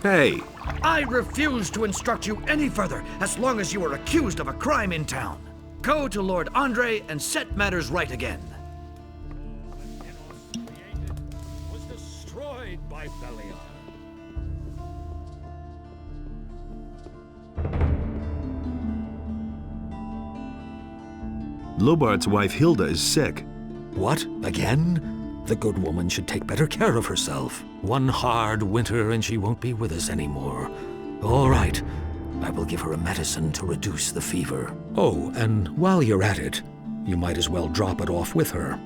Hey, I refuse to instruct you any further as long as you are accused of a crime in town. Go to Lord Andre and set matters right again. Was destroyed by Belial. Lobart's wife Hilda is sick. What? Again? The good woman should take better care of herself. One hard winter and she won't be with us anymore. All right. I will give her a medicine to reduce the fever. Oh, and while you're at it, you might as well drop it off with her.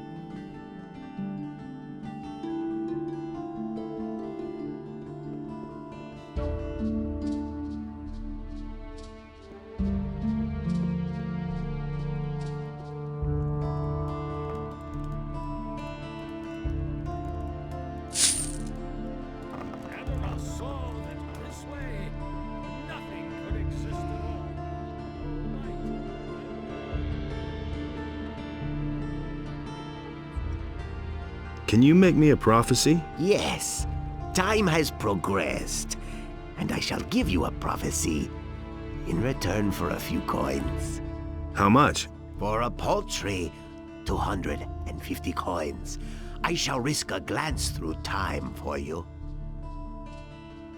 Can you make me a prophecy? Yes, time has progressed, and I shall give you a prophecy in return for a few coins. How much? For a paltry 250 coins. I shall risk a glance through time for you.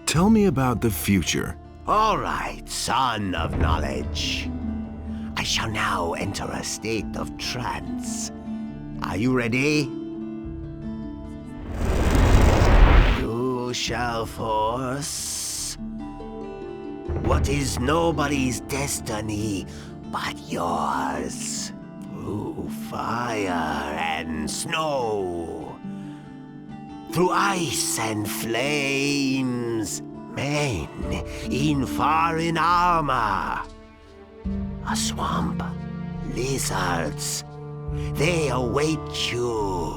Tell me about the future. All right, son of knowledge. I shall now enter a state of trance. Are you ready? You shall force what is nobody's destiny but yours, through fire and snow, through ice and flames, men in foreign armor, a swamp, lizards, they await you.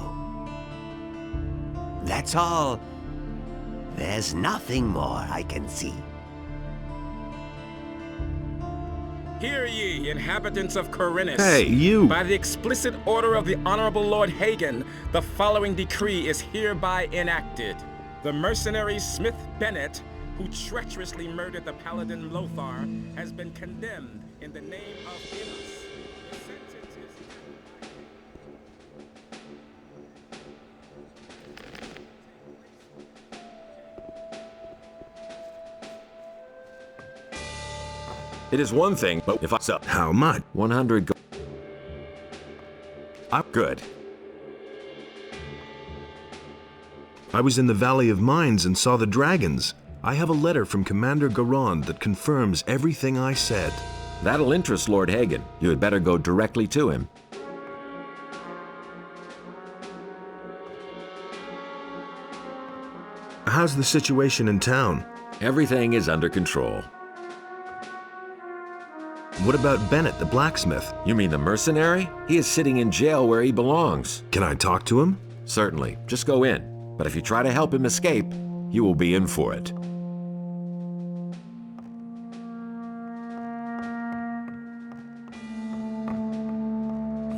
That's all. There's nothing more I can see. Hear ye, inhabitants of Corinus. Hey, you! By the explicit order of the Honorable Lord Hagen, the following decree is hereby enacted. The mercenary Smith Bennett, who treacherously murdered the paladin Lothar, has been condemned in the name of Innos. The sentence is... It is one thing, but if I suck. How much? 100 Good. I was in the Valley of Mines and saw the dragons. I have a letter from Commander Garand that confirms everything I said. That'll interest Lord Hagen. You had better go directly to him. How's the situation in town? Everything is under control. What about Bennett, the blacksmith? You mean the mercenary? He is sitting in jail where he belongs. Can I talk to him? Certainly. Just go in. But if you try to help him escape, you will be in for it.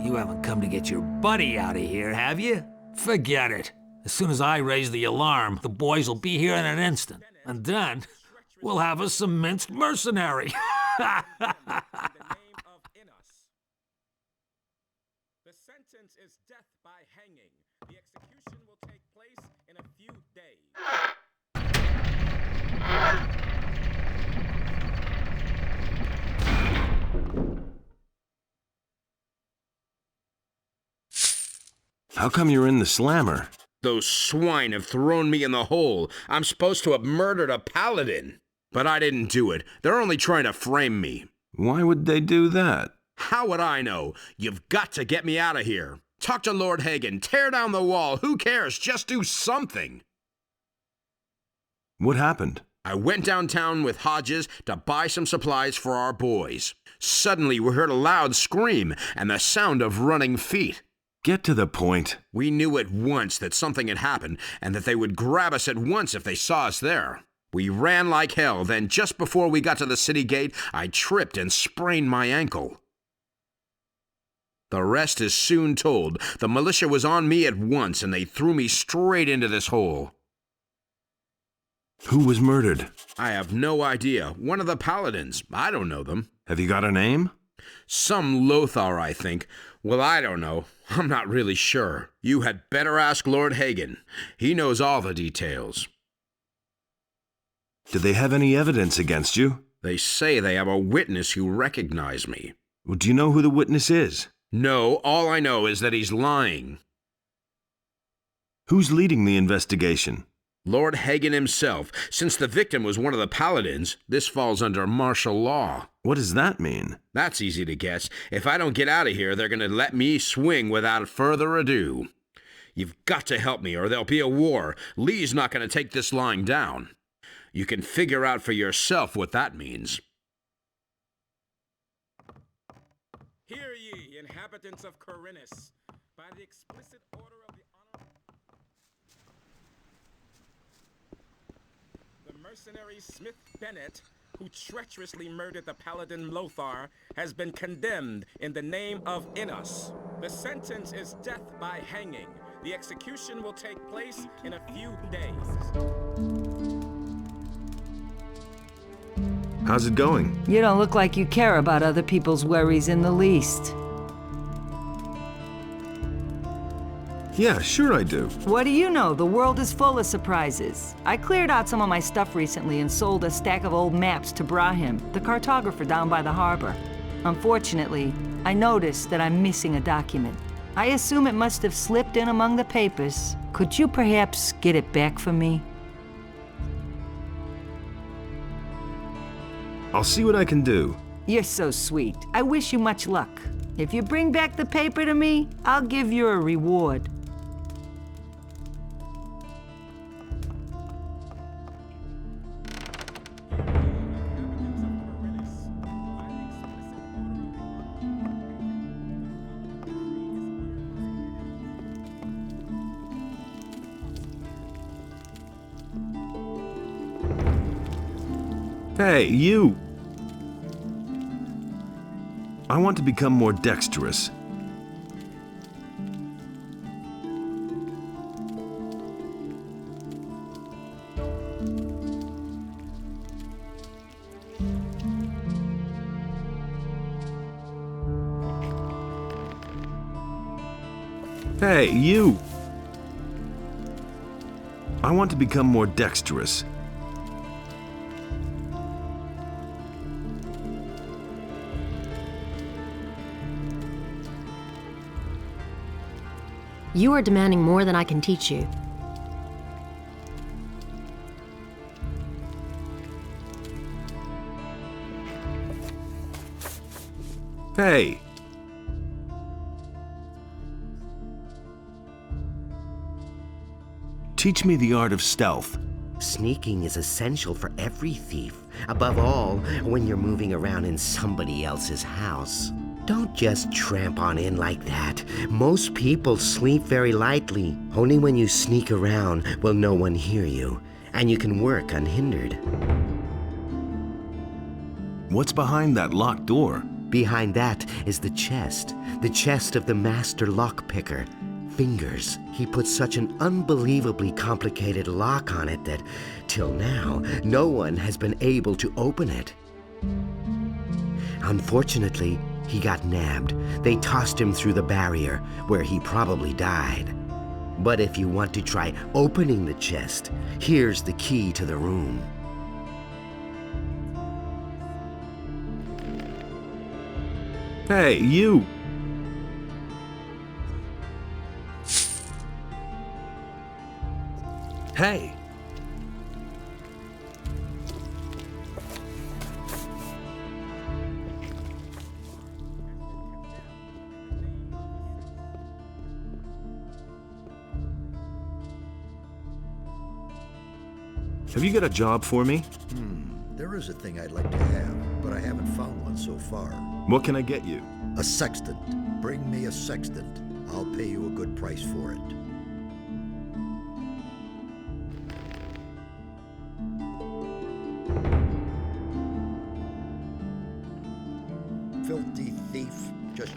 You haven't come to get your buddy out of here, have you? Forget it. As soon as I raise the alarm, the boys will be here in an instant. And then, we'll have us some minced mercenary. The sentence is death by hanging. The execution will take place in a few days. How come you're in the slammer? Those swine have thrown me in the hole. I'm supposed to have murdered a paladin. But I didn't do it. They're only trying to frame me. Why would they do that? How would I know? You've got to get me out of here. Talk to Lord Hagen. Tear down the wall. Who cares? Just do something. What happened? I went downtown with Hodges to buy some supplies for our boys. Suddenly we heard a loud scream and the sound of running feet. Get to the point. We knew at once that something had happened and that they would grab us at once if they saw us there. We ran like hell, then just before we got to the city gate, I tripped and sprained my ankle. The rest is soon told. The militia was on me at once and they threw me straight into this hole. Who was murdered? I have no idea. One of the paladins. I don't know them. Have you got a name? Some Lothar, I think. Well, I don't know. I'm not really sure. You had better ask Lord Hagen. He knows all the details. Did they have any evidence against you? They say they have a witness who recognized me. Well, do you know who the witness is? No, all I know is that he's lying. Who's leading the investigation? Lord Hagen himself. Since the victim was one of the paladins, this falls under martial law. What does that mean? That's easy to guess. If I don't get out of here, they're going to let me swing without further ado. You've got to help me or there'll be a war. Lee's not going to take this lying down. You can figure out for yourself what that means. Hear ye, inhabitants of Corinus, by the explicit order of the mercenary Smith Bennett, who treacherously murdered the paladin Lothar, has been condemned in the name of Innos. The sentence is death by hanging. The execution will take place in a few days. How's it going? You don't look like you care about other people's worries in the least. Yeah, sure I do. What do you know? The world is full of surprises. I cleared out some of my stuff recently and sold a stack of old maps to Brahim, the cartographer down by the harbor. Unfortunately, I noticed that I'm missing a document. I assume it must have slipped in among the papers. Could you perhaps get it back for me? I'll see what I can do. You're so sweet. I wish you much luck. If you bring back the paper to me, I'll give you a reward. Hey, you! I want to become more dexterous. Hey, you! I want to become more dexterous. You are demanding more than I can teach you. Hey! Teach me the art of stealth. Sneaking is essential for every thief. Above all, when you're moving around in somebody else's house. Don't just tramp on in like that. Most people sleep very lightly. Only when you sneak around will no one hear you, and you can work unhindered. What's behind that locked door? Behind that is the chest of the master lockpicker. Fingers. He put such an unbelievably complicated lock on it that, till now, no one has been able to open it. Unfortunately, he got nabbed. They tossed him through the barrier, where he probably died. But if you want to try opening the chest, here's the key to the room. Hey, you! Hey! Have you got a job for me? There is a thing I'd like to have, but I haven't found one so far. What can I get you? A sextant. Bring me a sextant. I'll pay you a good price for it. Filthy thief. Just...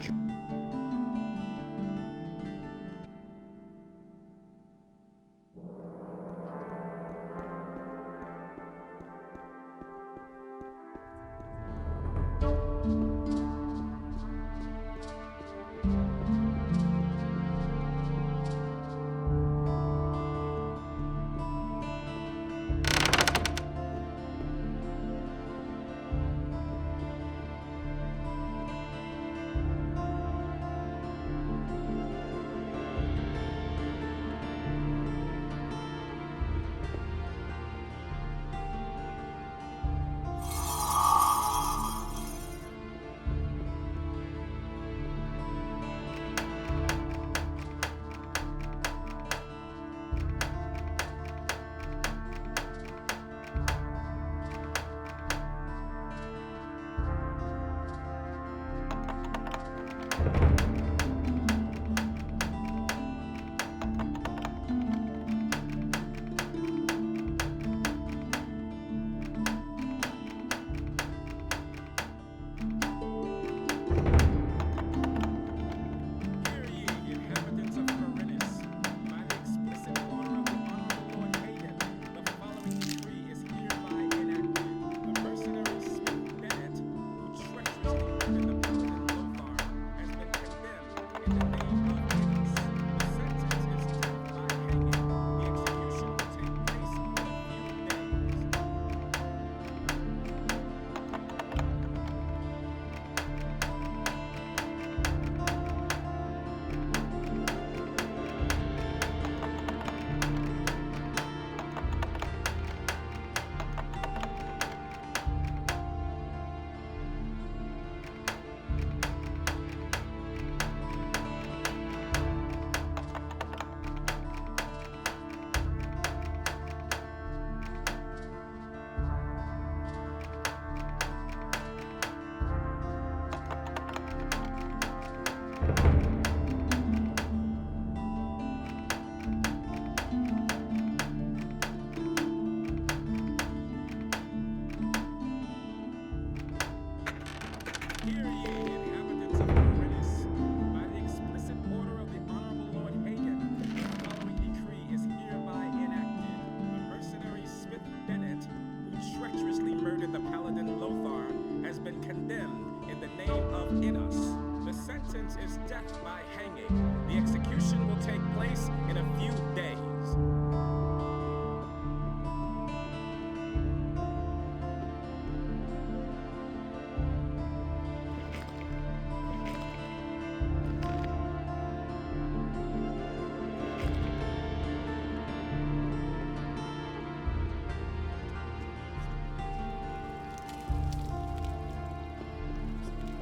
Hear ye, inhabitants of Corinthus, by the explicit order of the Honorable Lord Hagen, the following decree is hereby enacted. The mercenary Smith Bennett, who treacherously murdered the paladin Lothar, has been condemned in the name of Innos. The sentence is death by hanging. The execution will take place in a few days.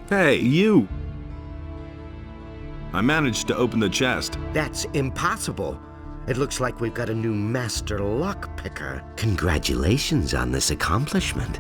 Hey, you! I managed to open the chest. That's impossible. It looks like we've got a new master lockpicker. Congratulations on this accomplishment.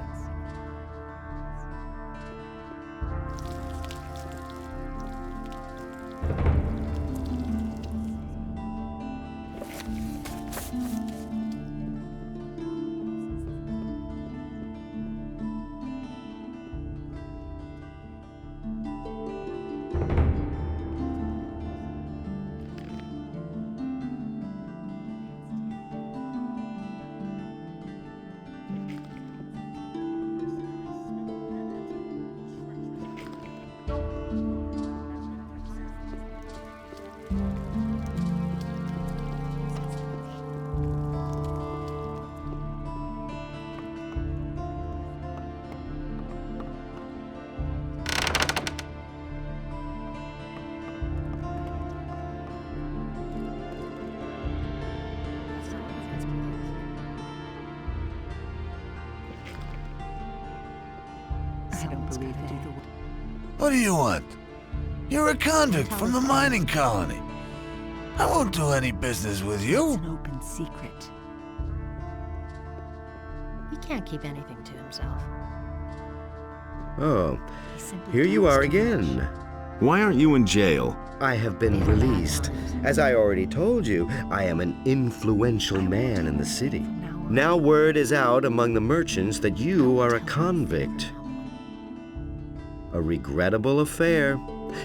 What do you want? You're a convict from the mining colony. I won't do any business with you. It's an open secret. He can't keep anything to himself. Oh, here you are again. Why aren't you in jail? I have been released. As I already told you, I am an influential man in the city. Now word is out among the merchants that you are a convict. A regrettable affair.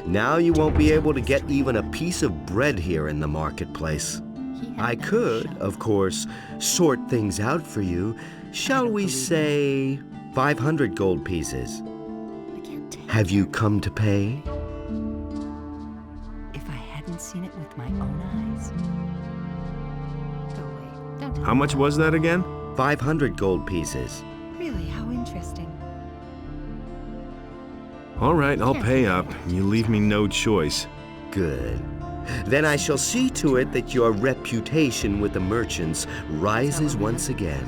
Now you won't be able to get even a piece of bread here in the marketplace. I could, of course, sort things out for you. Shall we say 500 gold pieces? Have you come to pay? If I hadn't seen it with my own eyes. Oh, wait. How much was that again? 500 gold pieces. Really, how interesting. All right, I'll pay up. You leave me no choice. Good. Then I shall see to it that your reputation with the merchants rises once again.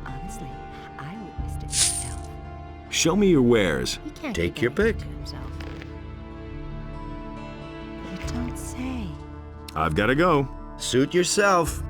Honestly, I witnessed it myself. Show me your wares. Take your pick. You don't say. I've got to go. Suit yourself.